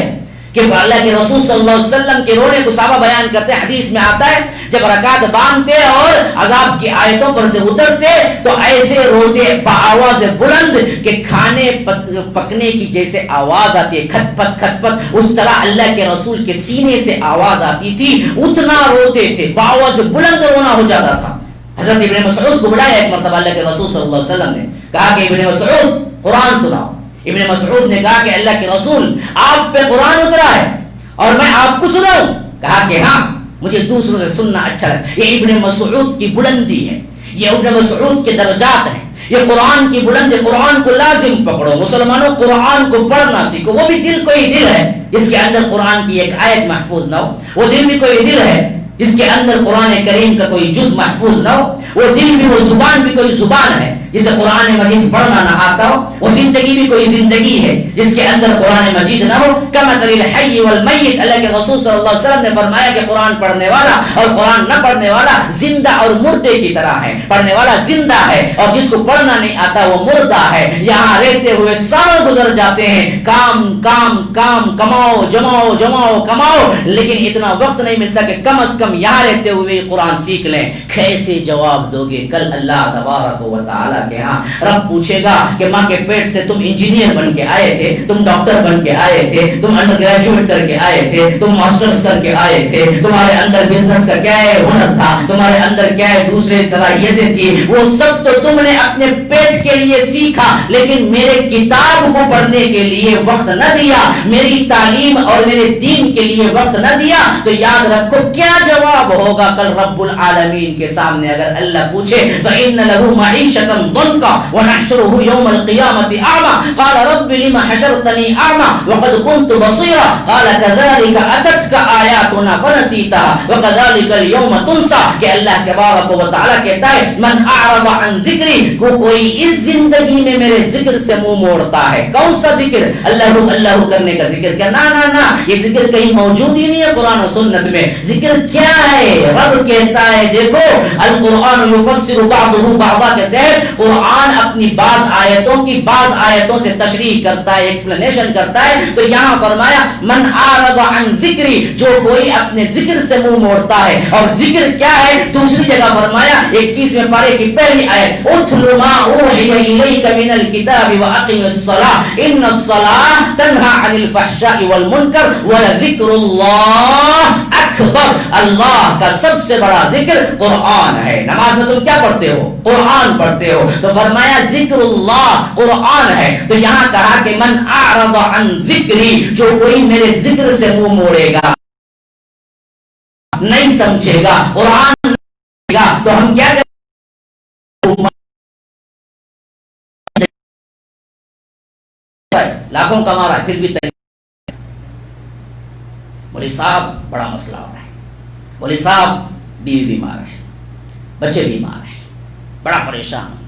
کہ اللہ کے رسول صلی اللہ علیہ وسلم کے رونے کو صحابہ بیان کرتے ہیں. حدیث میں آتا ہے جب رکعت باندھتے اور عذاب کی آیتوں پر سے اترتے تو ایسے روتے بآواز بلند کہ کھانے پکنے کی جیسے آواز آتی ہے کھٹ پٹ کھٹ پٹ، اس طرح اللہ کے رسول کے سینے سے آواز آتی تھی. اتنا روتے تھے، بآواز بلند رونا ہو جاتا تھا. حضرت ابن مسعود کو بلایا ایک مرتبہ اللہ کے رسول صلی اللہ علیہ وسلم نے، کہا کہ ابن مسعود قرآن سناؤ. ابن مسعود نے کہا کہ اللہ کے رسول آپ پہ قرآن اترا ہے اور میں آپ کو سناؤں؟ کہا کہ ہاں، مجھے دوسروں سے سننا اچھا لگتا. یہ ابن مسعود کی بلندی ہے، یہ ابن مسعود کے درجات ہیں، یہ قرآن کی بلندی. قرآن کو لازم پکڑو مسلمانوں، قرآن کو پڑھنا سیکھو. وہ بھی دل کوئی دل ہے جس کے اندر قرآن کی ایک آیت محفوظ نہ ہو، وہ دل بھی کوئی دل ہے جس کے اندر قرآن کریم کا کوئی جز محفوظ نہ ہو، وہ دل بھی وہ زبان بھی کوئی زبان ہے جسے قرآن مجید پڑھنا نہ آتا ہو، وہ زندگی بھی کوئی زندگی ہے جس کے اندر قرآن مجید نہ ہو۔ کمثل الحی والمیت، اللہ کے رسول صلی اللہ علیہ وسلم نے فرمایا کہ قرآن پڑھنے والا اور قرآن نہ پڑھنے والا زندہ اور مردے کی طرح ہے۔ پڑھنے والا زندہ ہے اور جس کو پڑھنا نہیں آتا وہ مردہ ہے۔ یہاں رہتے ہوئے سال گزر جاتے ہیں، کام کام کام، کماؤ جماؤ جماؤ کماؤ، لیکن اتنا وقت نہیں ملتا کہ کم از کم یہاں رہتے ہوئے قرآن سیکھ لیں۔ کیسے جواب دو گے؟ کل اللہ تبارک و تعالیٰ کے ہاں رب پوچھے گا کہ ماں کے پیٹ سے تم انجینئر بن کے آئے تھے، تم ڈاکٹر بن کے آئے تھے، تم انڈر گریجویٹ کر کے آئے تھے، تم ماسٹرز کر کے آئے تھے، تمہارے اندر بزنس کا کیا ہے ہنر تھا، تمہارے اندر کیا ہے دوسرے صلاحیتیں تھی، وہ سب تو تم نے اپنے پیٹ کے لیے سیکھا، لیکن میرے کتاب کو پڑھنے کے لیے وقت نہ دیا، میری تعلیم اور میرے دین کے لیے وقت نہ دیا۔ تو یاد رکھو کیا جواب ہوگا کل رب العالمین کے سامنے اگر اللہ پوچھے فإن له معيشة ضنكا ونحشره يوم القيامة أعمى قال رب لما حشرتني أعمى وقد كنت بصيرا قال كذلك أتتك آياتنا فنسيتها وكذلك اليوم تنسى کہ اللہ تبارک و تعالیٰ کہتا ہے من اعرض عن ذکری، کوئی اس زندگی میں میرے ذکر سے منہ موڑتا ہے۔ کون سا ذکر؟ اللہ اللہ کرنے کا ذکر کیا؟ نا یہ ذکر کہیں موجود ہی نہیں ہے قرآن و سنت میں۔ ذکر کیا ہے؟ رب کہتا ہے دیکھو القرآن یفسر بعضہ بعضا کے تحت قرآن اپنی بعض آیتوں کی بعض آیتوں سے تشریح کرتا ہے، ایکسپلینیشن کرتا ہے۔ تو یہاں فرمایا من اعرض عن ذکری، جو کوئی اپنے ذکر سے منہ موڑتا ہے۔ اور ذکر کیا ہے؟ دوسری جگہ فرمایا 21ویں پارے کی پہلی آیت اتل ما اوحی الیک من الکتاب واقم الصلاۃ ان الصلاۃ تنہی عن الفحشاء والمنکر ولذکر اللہ اکبر۔ اللہ کا سب سے بڑا ذکر قرآن ہے۔ نماز میں تم کیا پڑھتے ہو؟ قرآن پڑھتے ہو۔ تو فرمایا ذکر اللہ قرآن ہے۔ تو یہاں کہا کہ من اعرض عن ذکری، جو کوئی میرے ذکر سے منہ موڑے گا، نہیں سمجھے گا، قرآن نہیں سمجھے گا، تو ہم کیا کریں؟ لاکھوں کما رہا ہے پھر بھی بولے صاحب بڑا مسئلہ ہو رہا ہے، بولے صاحب بیوی بیمار ہے، بچے بیمار ہیں، بڑا پریشان ہوں،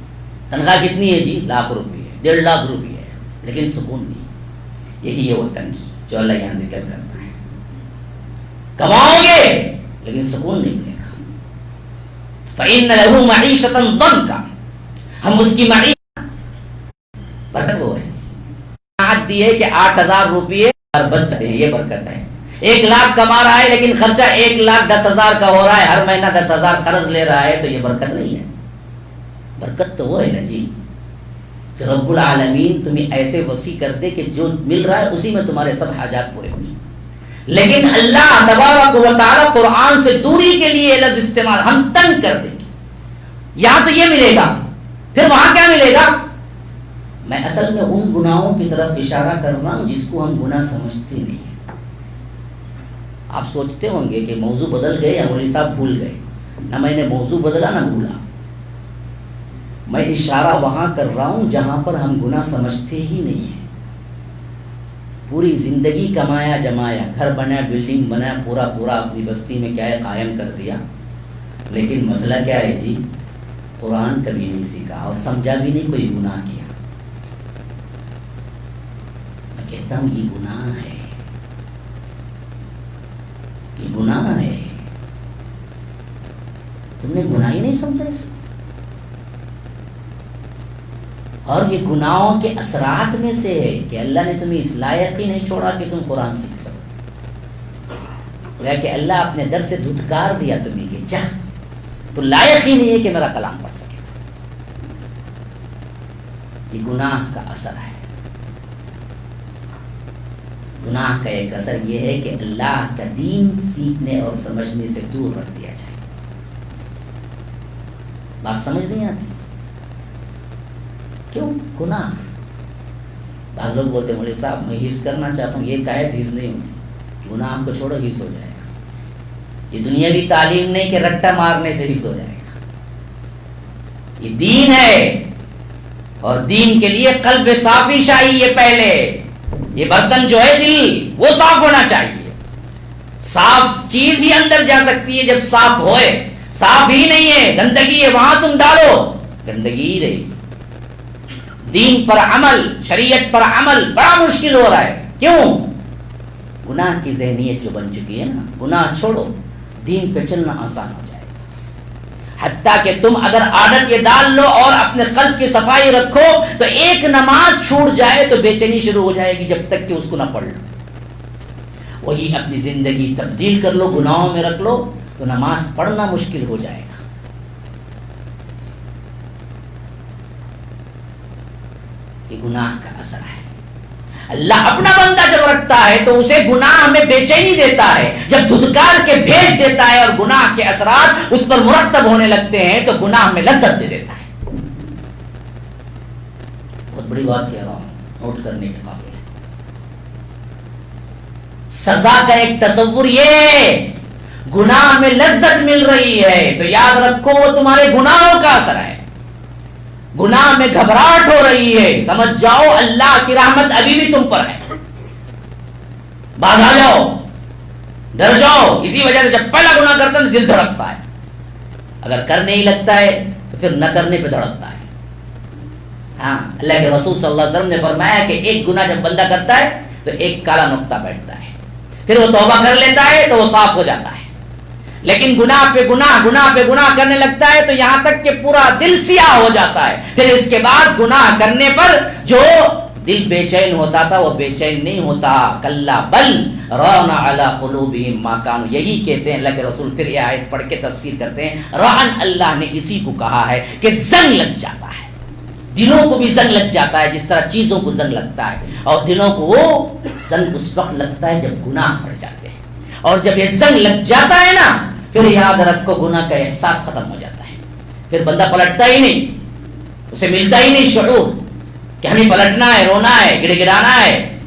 تنخواہ کتنی ہے جی؟ 1,00,000 روپے ہے، 1,50,000 روپے ہے، لیکن سکون نہیں۔ یہی ہے وہ تنگی جو اللہ یہاں ذکر کرتا ہے۔ کماؤ گے لیکن سکون نہیں ملے گا۔ فَإِنَّ لَهُ مَعِيشَةً ضَنكَ، ہم اس کی معیشت برکت وہ ہے دی ہے کہ 8,000 روپے ہر بچ جاتے ہیں، یہ برکت ہے۔ 1,00,000 کما رہا ہے لیکن خرچہ 1,10,000 کا ہو رہا ہے، ہر مہینہ 10,000 قرض لے رہا ہے، تو یہ برکت نہیں ہے۔ برکت تو وہ ہے نا جی جو رب العالمین تمہیں ایسے وسیع کر دے کہ جو مل رہا ہے اسی میں تمہارے سب حاجات پورے ہو جائیں۔ لیکن اللہ تبارک و تعالیٰ قرآن سے دوری کے لیے لفظ استعمال، ہم تنگ کر دیں گے، یہاں تو یہ ملے گا، پھر وہاں کیا ملے گا؟ میں اصل میں ان گناہوں کی طرف اشارہ کر رہا ہوں جس کو ہم گناہ سمجھتے نہیں ہیں۔ آپ سوچتے ہوں گے کہ موضوع بدل گئے یا مولوی صاحب بھول گئے۔ نہ میں نے موضوع بدلا نہ بھولا، میں اشارہ وہاں کر رہا ہوں جہاں پر ہم گناہ سمجھتے ہی نہیں ہیں۔ پوری زندگی کمایا جمایا، گھر بنا، بلڈنگ بنا، پورا اپنی بستی میں کیا ہے قائم کر دیا، لیکن مسئلہ کیا ہے جی؟ قرآن کبھی نہیں سیکھا اور سمجھا بھی نہیں، کوئی گناہ کیا۔ کہتا ہوں یہ گناہ ہے، یہ گناہ ہے، تم نے گناہ ہی نہیں سمجھا اس کو۔ اور یہ گناہوں کے اثرات میں سے ہے کہ اللہ نے تمہیں اس لائق ہی نہیں چھوڑا کہ تم قرآن سیکھ سکو، کہ اللہ اپنے در سے دھتکار دیا تمہیں کہ جا، تو لائق ہی نہیں ہے کہ میرا کلام پڑھ سکے۔ یہ گناہ کا اثر ہے۔ گناہ کا ایک اثر یہ ہے کہ اللہ کا دین سیکھنے اور سمجھنے سے دور رکھ دیا جائے۔ بات سمجھ نہیں آتی کیوں؟ گناہ۔ بعض لوگ بولتے ہیں مولوی صاحب میں حفظ کرنا چاہتا ہوں، یہ قاعدہ حفظ نہیں ہوتی، گناہ آپ کو چھوڑو حفظ ہو جائے گا۔ یہ دنیاوی تعلیم نہیں کہ رٹا مارنے سے حفظ ہو جائے گا، یہ دین ہے، اور دین کے لیے قلب صافی چاہیے۔ پہلے یہ برتن جو ہے دل، وہ صاف ہونا چاہیے۔ صاف چیز ہی اندر جا سکتی ہے جب صاف ہوئے، صاف ہی نہیں ہے، گندگی ہے، وہاں تم ڈالو گندگی ہی رہے گی۔ دین پر عمل، شریعت پر عمل بڑا مشکل ہو رہا ہے. کیوں؟ گناہ کی ذہنیت جو بن چکی ہے نا، گناہ چھوڑو، دین پہ چلنا آسان ہو جائے. حتیٰ کہ تم اگر عادت یہ ڈال لو اور اپنے قلب کی صفائی رکھو تو ایک نماز چھوٹ جائے تو بے چینی شروع ہو جائے گی جب تک کہ اس کو نہ پڑھ لو. وہی اپنی زندگی تبدیل کر لو، گناہوں میں رکھ لو تو نماز پڑھنا مشکل ہو جائے گا. یہ گناہ کا اثر ہے. اللہ اپنا بندہ جب رکھتا ہے تو اسے گناہ میں بے چینی دیتا ہے. جب دھتکار کے بھیج دیتا ہے اور گناہ کے اثرات اس پر مرتب ہونے لگتے ہیں تو گناہ میں لذت دے دیتا ہے. بہت بڑی بات کہہ رہا ہوں، نوٹ کرنے کے قابل ہے. سزا کا ایک تصور یہ گناہ میں لذت مل رہی ہے تو یاد رکھو وہ تمہارے گناہوں کا اثر ہے. گناہ میں گھبراہٹ ہو رہی ہے، سمجھ جاؤ اللہ کی رحمت ابھی بھی تم پر ہے. باز آ جاؤ، ڈر جاؤ. اسی وجہ سے جب پہلا گناہ کرتا ہے دل دھڑکتا ہے، اگر کرنے ہی لگتا ہے تو پھر نہ کرنے پہ دھڑکتا ہے. ہاں، اللہ کے رسول صلی اللہ علیہ وسلم نے فرمایا کہ ایک گناہ جب بندہ کرتا ہے تو ایک کالا نقطہ بیٹھتا ہے، پھر وہ توبہ کر لیتا ہے تو وہ صاف ہو جاتا ہے. لیکن گناہ پہ گناہ کرنے لگتا ہے تو یہاں تک کہ پورا دل سیاہ ہو جاتا ہے. پھر اس کے بعد گناہ کرنے پر جو دل بے چین ہوتا تھا وہ بے چین نہیں ہوتا. کلا بل ران علی قلوبہم ما کانوا، یہی کہتے ہیں اللہ کے رسول. پھر یہ آیت پڑھ کے تفسیر کرتے ہیں ران، اللہ نے اسی کو کہا ہے کہ زنگ لگ جاتا ہے. دلوں کو بھی زنگ لگ جاتا ہے جس طرح چیزوں کو زنگ لگتا ہے. اور دلوں کو وہ زنگ اس وقت لگتا ہے جب گناہ بڑھ جاتے ہیں. اور جب یہ زنگ لگ جاتا ہے نا پھر یاد رکھو گناہ کا احساس ختم ہو جاتا ہے. پھر بندہ پلٹتا ہی نہیں، اسے ملتا ہی نہیں شعور کہ ہمیں پلٹنا ہے، رونا ہے، گڑ گڑانا ہے.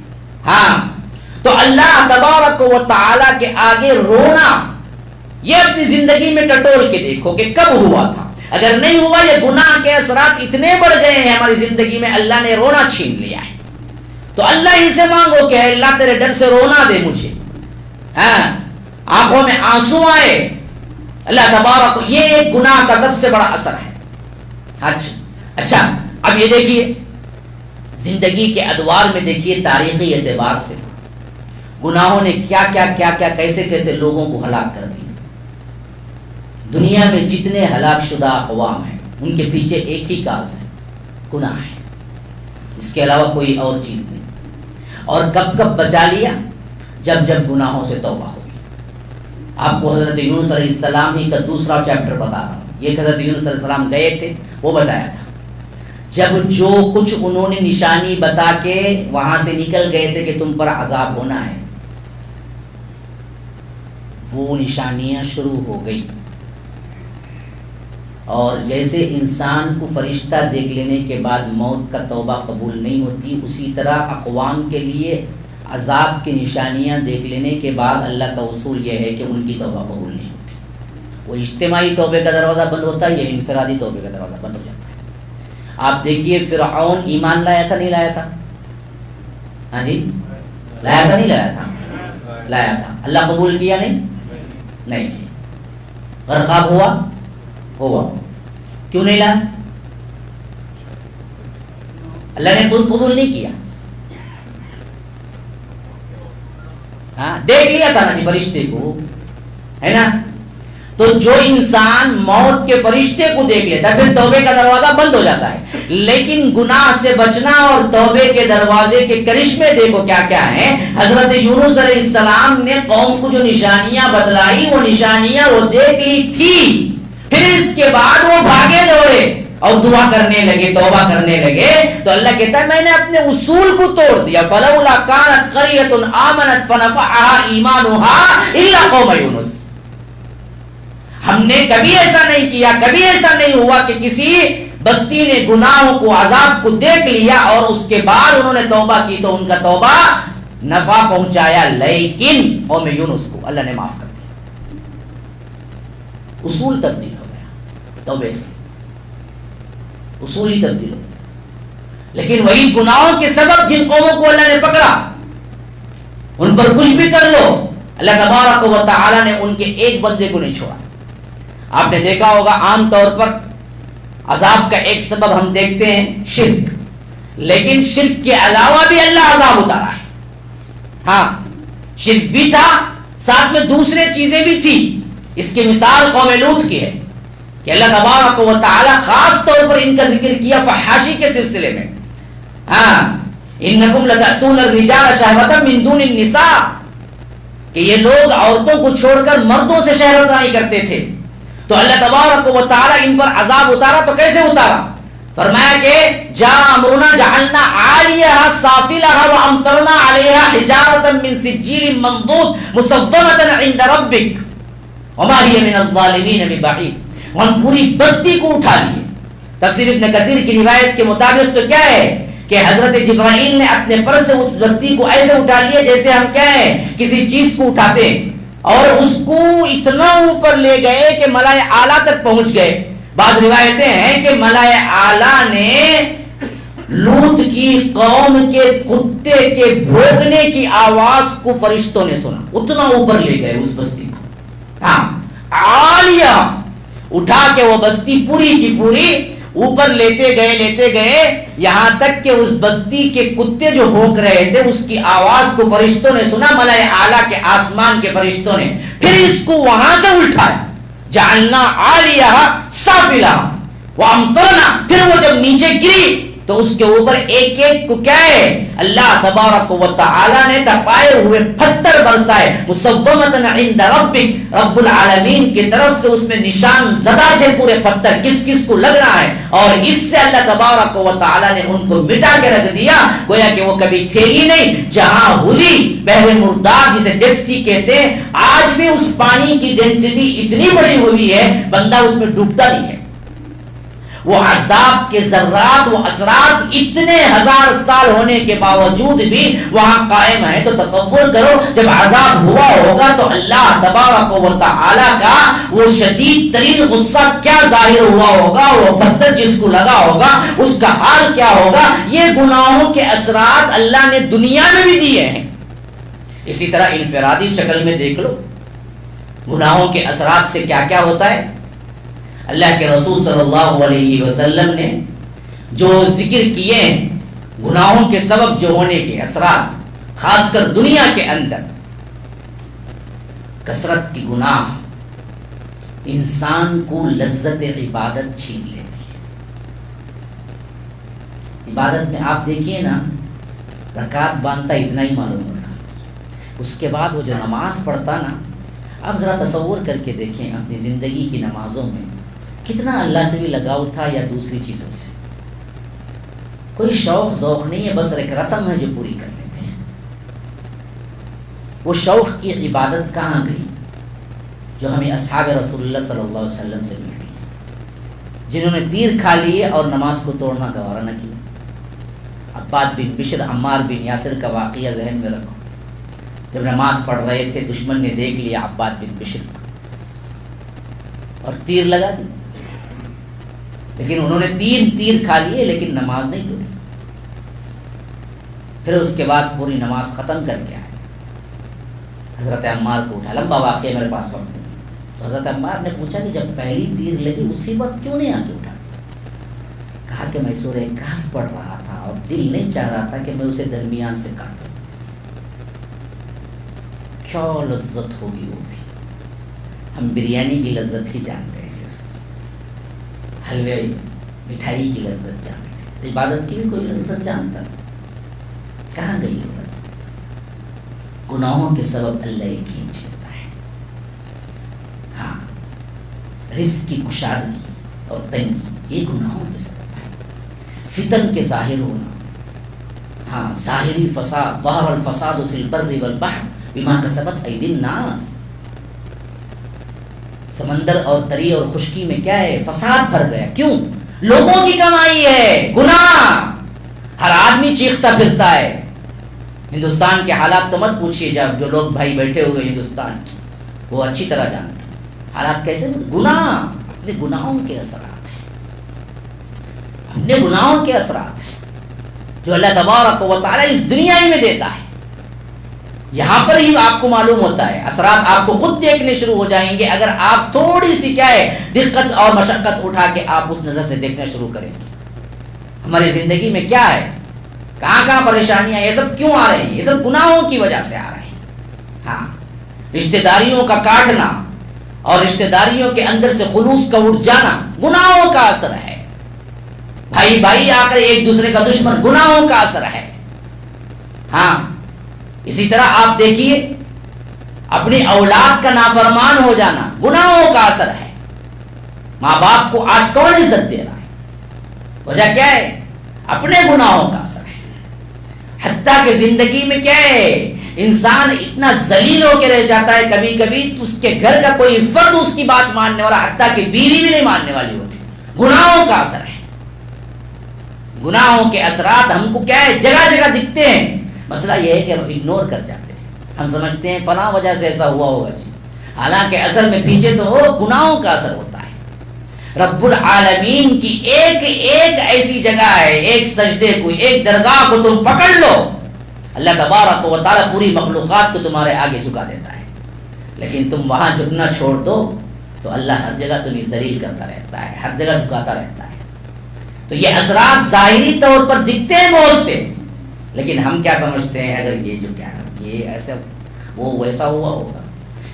ہاں، تو اللہ تبارک و تعالی کے آگے رونا یہ اپنی زندگی میں ٹٹول کے دیکھو کہ کب ہوا تھا. اگر نہیں ہوا، یہ گناہ کے اثرات اتنے بڑھ گئے ہیں ہماری زندگی میں، اللہ نے رونا چھین لیا ہے، تو اللہ ہی سے مانگو کہ اللہ تیرے ڈر سے رونا دے مجھے. ہاں، آنکھوں میں آنسو آئے. اللہ تبارک، یہ ایک گناہ کا سب سے بڑا اثر ہے. اچھا اب یہ دیکھیے زندگی کے ادوار میں، دیکھیے تاریخی اعتبار سے گناہوں نے کیا کیسے کیسے لوگوں کو ہلاک کر دیا. دنیا میں جتنے ہلاک شدہ اقوام ہیں ان کے پیچھے ایک ہی کاز ہے، گناہ ہے. اس کے علاوہ کوئی اور چیز نہیں. اور کب بچا لیا؟ جب گناہوں سے توبہ ہوئی. آپ کو حضرت یونس علیہ السلام ہی کا دوسرا چیپٹر بتا رہا ہوں. یہ حضرت یونس علیہ السلام گئے تھے، وہ بتایا تھا جب جو کچھ انہوں نے نشانی بتا کے وہاں سے نکل گئے تھے کہ تم پر عذاب ہونا ہے، وہ نشانیاں شروع ہو گئی. اور جیسے انسان کو فرشتہ دیکھ لینے کے بعد موت کا توبہ قبول نہیں ہوتی، اسی طرح اقوام کے لیے عذاب کی نشانیاں دیکھ لینے کے بعد اللہ کا اصول یہ ہے کہ ان کی توبہ قبول نہیں ہوتی. وہ اجتماعی توبے کا دروازہ بند ہوتا ہے، یہ انفرادی توبے کا دروازہ بند ہو جاتا ہے. آپ دیکھیے فرعون ایمان لایا تھا نہیں لایا تھا؟ ہاں جی، لایا تھا نہیں لایا تھا؟ لایا تھا. اللہ قبول کیا نہیں کیا. غرقاب ہوا کیوں نہیں لایا؟ اللہ نے قبول نہیں کیا. ہاں، دیکھ لیا تھا نا جی فرشتے کو، ہے نا. تو جو انسان موت کے فرشتے کو دیکھ لیتا ہے پھر توبے کا دروازہ بند ہو جاتا ہے. لیکن گناہ سے بچنا اور توبے کے دروازے کے کرشمے دیکھو کیا ہیں. حضرت یونس علیہ السلام نے قوم کو جو نشانیاں بتلائی وہ نشانیاں وہ دیکھ لی تھی. پھر اس کے بعد وہ بھاگے دوڑے اور دعا کرنے لگے، توبہ کرنے لگے. تو اللہ کہتا ہے میں نے اپنے اصول کو توڑ دیا. فلولا كانت قرية آمنت فنفعها ایمانها الا قوم یونس. ہم نے کبھی ایسا نہیں کیا، کبھی ایسا نہیں ہوا کہ کسی بستی نے گناہوں کو، عذاب کو دیکھ لیا اور اس کے بعد انہوں نے توبہ کی تو ان کا توبہ نفع پہنچایا، لیکن قوم یونس کو اللہ نے معاف کر دیا. اصول تبدیل ہو گیا توبے سے، اصول ہی تبدیل ہو گیا. لیکن وہی گناہوں کے سبب جن قوموں کو اللہ نے پکڑا ان پر کچھ بھی کر لو، اللہ تبارک و تعالی نے ان کے ایک بندے کو نہیں چھوڑا. آپ نے دیکھا ہوگا عام طور پر عذاب کا ایک سبب ہم دیکھتے ہیں شرک. لیکن شرک کے علاوہ بھی اللہ عذاب اتارا ہے. ہاں شرک بھی تھا، ساتھ میں دوسرے چیزیں بھی تھی. اس کی مثال قوم لوط کی ہے کہ اللہ تبارک و تعالی خاص طور پر ان کا ذکر کیا فحاشی کے سلسلے میں. ہاں انکم لتأتون الرجال شہوۃ من دون النساء، کہ یہ لوگ عورتوں کو چھوڑ کر مردوں سے شہوت رانی کرتے تھے. تو اللہ تبارک و تعالی ان پر عذاب اتارا. تو کیسے اتارا؟ فرمایا کہ جاء امرنا جعلنا عالیہا سافلہا وامطرنا علیہا حجارۃ من سجیل منضود مسومۃ عند ربک وما ہی من الظالمین ببعید. ہم پوری بستی کو اٹھا لیے. تفسیر ابن کثیر کی روایت کے مطابق تو کیا ہے کہ حضرت جبرائیل نے اپنے پر سے اس بستی کو ایسے اٹھا لیا جیسے ہم کیا ہے کسی چیز کو اٹھاتے ہیں، اور اس کو اتنا اوپر لے گئے کہ ملائے اعلیٰ تک پہنچ گئے. بعض روایتیں ہیں کہ ملائے اعلیٰ نے لوط کی قوم کے کتے کے بھونکنے کی آواز کو فرشتوں نے سنا. اتنا اوپر لے گئے اس بستی کو. ہاں عالیہ اٹھا کے وہ بستی پوری کی پوری اوپر لیتے گئے یہاں تک کہ اس بستی کے کتے جو بھونک رہے تھے اس کی آواز کو فرشتوں نے سنا، ملائے اعلیٰ کے آسمان کے فرشتوں نے. پھر اس کو وہاں سے اٹھایا، جعلنا عالیہا سافلہا وامطرنا. پھر وہ جب نیچے گری تو اس کے اوپر ایک ایک کو کیا ہے اللہ تبارک و تعالی نے تپائے ہوئے پتھر برسائے. مسومۃ عند ربک، رب العالمین کی طرف سے اس میں نشان زدہ تھے پورے پتھر کس کس کو لگنا ہے. اور اس سے اللہ تبارک و تعالی نے ان کو مٹا کے رکھ دیا، گویا کہ وہ کبھی تھے ہی نہیں. جہاں ہولی بحر مرداد جسے ڈیڈ سی کہتے ہیں، آج بھی اس پانی کی ڈینسٹی اتنی بڑی ہوئی ہے بندہ اس میں ڈوبتا نہیں ہے. وہ عذاب کے ذرات، وہ اثرات اتنے ہزار سال ہونے کے باوجود بھی وہاں قائم ہے. تو تصور کرو جب عذاب ہوا ہوگا تو اللہ تبارک و تعالی کا وہ شدید ترین غصہ کیا ظاہر ہوا ہوگا، وہ پتھر جس کو لگا ہوگا اس کا حال کیا ہوگا. یہ گناہوں کے اثرات اللہ نے دنیا میں بھی دیے ہیں. اسی طرح انفرادی شکل میں دیکھ لو گناہوں کے اثرات سے کیا کیا ہوتا ہے. اللہ کے رسول صلی اللہ علیہ وسلم نے جو ذکر کیے ہیں گناہوں کے سبب جو ہونے کے اثرات، خاص کر دنیا کے اندر کثرت کی گناہ انسان کو لذت عبادت چھین لیتی ہے. عبادت میں آپ دیکھیے نا، رکعت باندھتا اتنا ہی معلوم ہوتا، اس کے بعد وہ جو نماز پڑھتا نا، آپ ذرا تصور کر کے دیکھیں اپنی زندگی کی نمازوں میں کتنا اللہ سے بھی لگاؤ تھا یا دوسری چیزوں سے. کوئی شوق ذوق نہیں ہے، بس ایک رسم ہے جو پوری کر لیتے ہیں. وہ شوق کی عبادت کہاں گئی جو ہمیں اصحاب رسول اللہ صلی اللہ علیہ وسلم سے ملتی ہے، جنہوں نے تیر کھا لیے اور نماز کو توڑنا گوارا نہ کیا. عباد بن بشر، عمار بن یاسر کا واقعہ ذہن میں رکھو. جب نماز پڑھ رہے تھے دشمن نے دیکھ لیا عباد بن بشر کو اور تیر لگا دی، لیکن انہوں نے تیر کھا لیے لیکن نماز نہیں توڑی. پھر اس کے بعد پوری نماز ختم کر کے آئے، حضرت عمار کو اٹھا. لمبا واقعہ میرے پاس وقت نہیں. تو حضرت عمار نے پوچھا کہ جب پہلی تیر لگی اسی وقت کیوں نہیں آ کے اٹھا؟ کہا کہ میں سورہ کہف پڑھ رہا تھا اور دل نہیں چاہ رہا تھا کہ میں اسے درمیان سے کاٹوں. کیا لذت ہوگی وہ بھی. ہم بریانی کی لذت ہی جانتے ہیں، صرف حلوے مٹھائی کی لذت جانتے ہیں، عبادت کی بھی کوئی لذت جانتا؟ کہاں گئی وہ لذت؟ گناہوں کے سبب اللہ یہ کھینچ لیتا ہے. ہاں رزق کی کشادگی اور تنگی یہ گناہوں کے سبب ہے. فتن کے ظاہر ہونا، ہاں ظاہری فساد، ظہر الفساد فی البر والبحر بما کسبت ایدی الناس. سمندر اور تری اور خشکی میں کیا ہے؟ فساد بھر گیا. کیوں؟ لوگوں کی کمائی ہے، گناہ. ہر آدمی چیختا پھرتا ہے. ہندوستان کے حالات تو مت پوچھیے، جب جو لوگ بھائی بیٹھے ہوئے ہندوستان وہ اچھی طرح جانتے ہیں حالات کیسے. گناہ، اپنے گناہوں کے اثرات ہیں، اپنے گناہوں کے اثرات ہیں جو اللہ تبارک و تعالی اس دنیا ہی میں دیتا ہے. یہاں پر ہی آپ کو معلوم ہوتا ہے، اثرات آپ کو خود دیکھنے شروع ہو جائیں گے اگر آپ تھوڑی سی کیا ہے دقت اور مشقت اٹھا کے آپ اس نظر سے دیکھنا شروع کریں گے. ہماری زندگی میں کیا ہے؟ کہاں کہاں پریشانیاں، یہ سب کیوں آ رہے ہیں؟ یہ سب گناہوں کی وجہ سے آ رہے ہیں۔ ہاں، رشتہ داریوں کا کاٹنا اور رشتہ داریوں کے اندر سے خلوص کا اٹھ جانا گناہوں کا اثر ہے۔ بھائی بھائی آ کر ایک دوسرے کا دشمن، گناہوں کا اثر ہے۔ ہاں، اسی طرح آپ دیکھیے اپنی اولاد کا نافرمان ہو جانا گناہوں کا اثر ہے۔ ماں باپ کو آج کون عزت دے رہا ہے؟ وجہ کیا ہے؟ اپنے گناہوں کا اثر ہے۔ حتیٰ کہ زندگی میں کیا ہے، انسان اتنا ذلیل ہو کے رہ جاتا ہے، کبھی کبھی اس کے گھر کا کوئی فرد اس کی بات ماننے والا، حتیٰ کہ بیوی بھی نہیں ماننے والی ہوتی۔ گناہوں کا اثر ہے۔ گناہوں کے اثرات ہم کو کیا ہے، جگہ جگہ دکھتے ہیں۔ مسئلہ یہ ہے کہ ہم اگنور کر جاتے ہیں، ہم سمجھتے ہیں فلاں وجہ سے ایسا ہوا ہوگا جی، حالانکہ اصل میں پیچھے تو وہ گناہوں کا اثر ہوتا ہے۔ رب العالمین کی ایک ایک ایسی جگہ ہے، ایک سجدے کو، ایک درگاہ کو تم پکڑ لو، اللہ تبارک و تعالیٰ پوری مخلوقات کو تمہارے آگے جھکا دیتا ہے، لیکن تم وہاں جھکنا چھوڑ دو تو اللہ ہر جگہ تمہیں ذلیل کرتا رہتا ہے، ہر جگہ جھکاتا رہتا ہے۔ تو یہ اثرات ظاہری طور پر دکھتے ہیں بہت سے، لیکن ہم کیا سمجھتے ہیں، اگر یہ جو کیا ہے یہ ایسا وہ ویسا ہوا ہوگا۔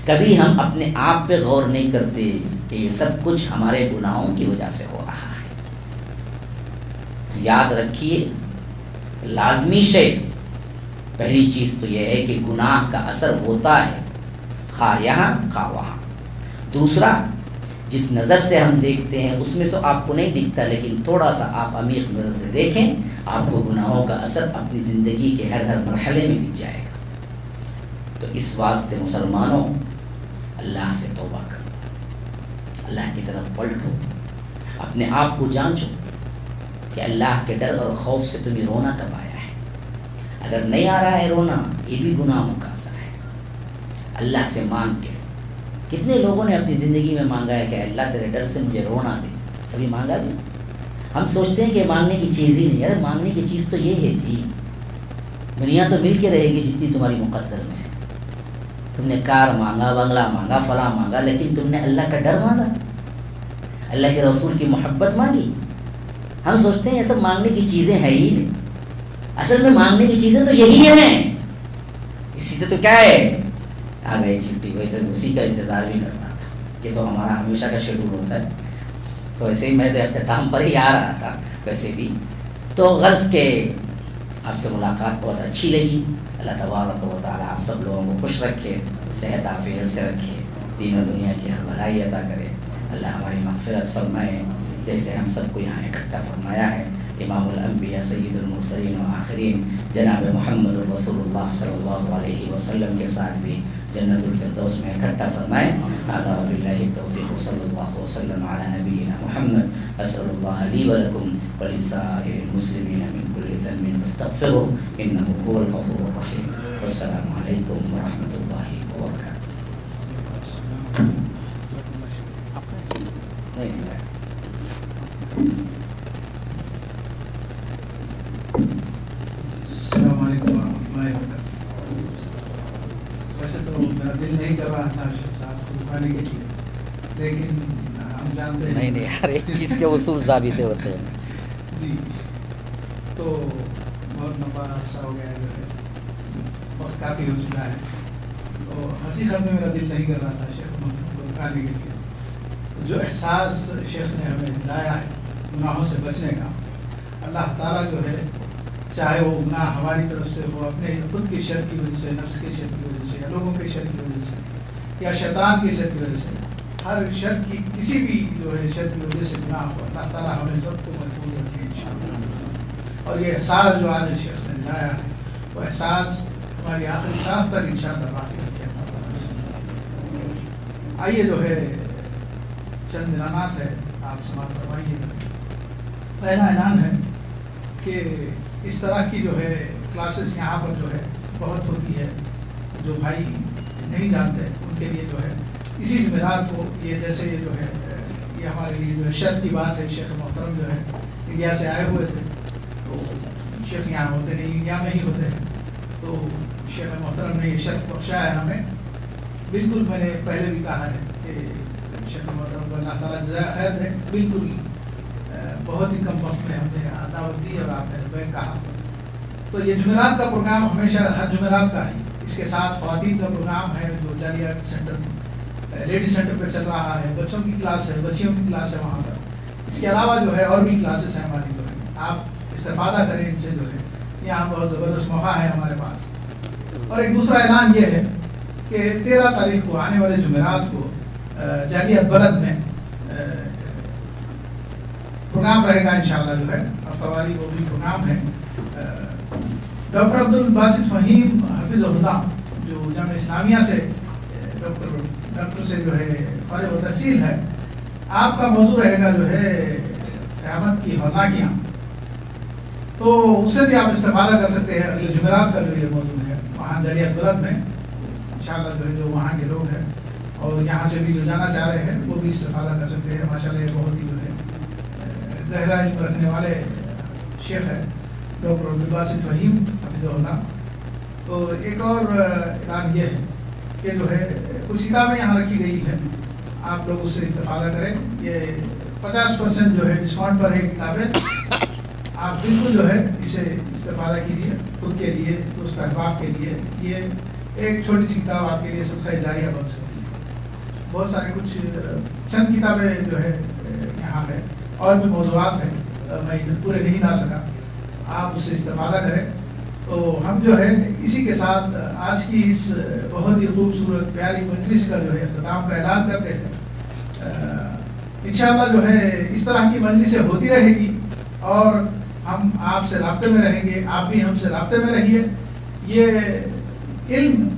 کبھی ہم اپنے آپ پہ غور نہیں کرتے کہ یہ سب کچھ ہمارے گناہوں کی وجہ سے ہو رہا ہے۔ تو یاد رکھیے، لازمی شے پہلی چیز تو یہ ہے کہ گناہ کا اثر ہوتا ہے، خواہ یہاں خواہ وہاں۔ دوسرا، جس نظر سے ہم دیکھتے ہیں اس میں تو آپ کو نہیں دکھتا، لیکن تھوڑا سا آپ عمیق نظر سے دیکھیں، آپ کو گناہوں کا اثر اپنی زندگی کے ہر مرحلے میں دکھ جائے گا۔ تو اس واسطے مسلمانوں، اللہ سے توبہ کرو، اللہ کی طرف پلٹو، اپنے آپ کو جانچو کہ اللہ کے ڈر اور خوف سے تمہیں رونا کب آیا ہے۔ اگر نہیں آ رہا ہے رونا، یہ بھی گناہوں کا اثر ہے۔ اللہ سے مانگ کے، کتنے لوگوں نے اپنی زندگی میں مانگا ہے کہ اللہ تیرے ڈر سے مجھے رونا دے، کبھی مانگا بھی؟ ہم سوچتے ہیں کہ مانگنے کی چیز ہی نہیں، یار مانگنے کی چیز تو یہ ہے جی، دنیا تو مل کے رہے گی جتنی تمہاری مقدر میں ہے۔ تم نے کار مانگا، بنگلہ مانگا، فلاں مانگا، لیکن تم نے اللہ کا ڈر مانگا، اللہ کے رسول کی محبت مانگی؟ ہم سوچتے ہیں یہ سب مانگنے کی چیزیں ہیں ہی نہیں، اصل میں مانگنے کی چیزیں تو یہی ہیں۔ اسی سے تو کیا ہے، آ گئی چھٹی، ویسے اسی کا انتظار بھی کرنا تھا، یہ تو ہمارا ہمیشہ کا شیڈول ہوتا ہے، تو ایسے ہی میں تو اختتام پر ہی آ رہا تھا ویسے بھی۔ تو غرض کے آپ سے ملاقات بہت اچھی لگی۔ اللہ تبارک و تعالیٰ آپ سب لوگوں کو خوش رکھے، صحت عافیت سے رکھے، دین و دنیا کی ہر بھلائی عطا کرے۔ اللہ ہماری مغفرت فرمائے، جیسے ہم سب کو یہاں اکٹھا فرمایا ہے۔ امام الانبیاء سید المرسلین و آخرین جناب محمد رسول اللہ صلی اللہ علیہ وسلم کے ساتھ بھی جنت الفردوس میں اکٹھا فرمائے۔ هذا وباللہ التوفیق، صلی اللہ وسلم علی نبینا محمد۔ اسأل اللہ لی ولکم ولسائر المسلمین من کل ذنب فاستغفروه انه هو الغفور الرحیم۔ والسلام علیکم ورحمۃ اللہ وبرکاتہ۔ السلام علیکم ورحمۃ اللہ وبرکاتہ۔ ویسے تو میرا دل نہیں کر رہا تھا شیخ صاحب کو رکانے کے لیے، لیکن ہم جانتے ہیں نہیں ہر ایک چیز کے اصول ضابطے ہوتے ہیں جی، تو بہت لمبا عرصہ ہو گیا ہے، جو ہے وقت کافی ہو چکا ہے، تو حقیقت میں میرا دل نہیں کر رہا تھا شیخ محترم کو رکانے کے لیے۔ جو احساس شیخ نے ہمیں دلایا ہے گناہوں سے بچنے کا، اللہ تعالیٰ جو ہے چاہے وہ گناہ ہماری طرف سے ہو، اپنے خود کی شر کی وجہ سے، نفس کی شر کی وجہ سے، یا لوگوں کے شر کی وجہ سے، یا شیطان کی شر کی وجہ سے، ہر شر کی کسی بھی جو ہے شر کی وجہ سے گناہ ہو، اللہ تعالیٰ ہمیں سب کو محفوظ رکھے انشاءاللہ۔ اور یہ احساس جو آج شیخ نے دلایا ہے، وہ احساس ہماری آخری سانس تک انشاءاللہ باقی رکھے اللہ تعالیٰ۔ آئیے جو ہے چند اعلانات ہے، آپ سماعت فرمائیے۔ پہلا اعلان ہے کہ اس طرح کی جو ہے کلاسز یہاں پر جو ہے بہت ہوتی ہے، جو بھائی نہیں جانتے ان کے لیے جو ہے اسی جمعرات کو، یہ جیسے یہ جو ہے یہ ہمارے لیے جو ہے شرط کی بات ہے، شیخ محترم جو ہے انڈیا سے آئے ہوئے تھے، تو شیخ یہاں ہوتے نہیں، انڈیا میں ہی ہوتے ہیں، تو شیخ محترم نے یہ شرط بخشا ہے ہمیں۔ بالکل میں نے پہلے بھی کہا ہے کہ شیخ محترم کو اللہ تعالیٰ جزائے خیر دے، بالکل بہت ہی کم وقت میں ہم نے دعوت دی اور آپ نے لبیک کہا، تو یہ جمعرات کا پروگرام ہمیشہ ہر جمعرات کا ہے. اس کے ساتھ خواتین کا پروگرام ہے جو جالیہ سینٹر لیڈیز سینٹر پہ چل رہا ہے. بچوں کی کلاس ہے, بچیوں کی کلاس ہے وہاں پر. اس کے علاوہ جو ہے اور بھی کلاسز ہیں ہماری جو ہے, آپ استفادہ کریں ان سے. جو ہے یہاں بہت زبردست موقع ہے ہمارے پاس. اور ایک دوسرا اعلان یہ ہے کہ 13 تاریخ کو آنے والے جمعرات کو جالیہ بلد میں پروگرام رہے گا انشاءاللہ. جو ہے ہفتہ واری وہ بھی پروگرام ہے. ڈاکٹر عبدالباسط فہیم حفظ اللہ جو جامعہ اسلامیہ سے ڈاکٹر سے جو ہے فارغ التحصیل ہے, آپ کا موضوع رہے گا جو ہے قیامت کی ہولناکیاں. تو اس سے بھی آپ استفادہ کر سکتے ہیں. اگلے جمعرات کا جو یہ موضوع ہے وہاں جالیہ بلد میں انشاءاللہ جو ہے جو وہاں کے لوگ ہیں اور یہاں سے بھی جو جانا چاہ رہے ہیں وہ بھی استفادہ کر سکتے ہیں. ماشاءاللہ یہ بہت ہی جو ہے گہرا علم رکھنے والے شیخ ہے ڈاکٹر عبدالباسط فہیم حفظ اللہ. تو ایک اور اعلان یہ ہے کہ جو ہے کچھ کتابیں یہاں رکھی گئی ہیں, آپ لوگ اس سے استفادہ کریں. یہ 50% جو ہے ڈسکاؤنٹ پر ہے کتابیں. آپ بالکل جو ہے اسے استفادہ کیجیے خود کے لیے, دوست احباب کے لیے. یہ ایک چھوٹی سی کتاب آپ کے لیے صدقہ جاریہ بن سکتی ہے. بہت سارے کچھ چند کتابیں جو ہے یہاں ہے, اور بھی موضوعات ہیں, میں پورے نہیں لا سکا. آپ اس سے استفادہ کریں. تو ہم جو ہے اسی کے ساتھ آج کی اس بہت ہی خوبصورت پیاری مجلس کا جو ہے اختتام کا اعلان کرتے ہیں. انشاءاللہ جو ہے اس طرح کی مجلسیں ہوتی رہے گی اور ہم آپ سے رابطے میں رہیں گے, آپ بھی ہم سے رابطے میں رہیے. یہ علم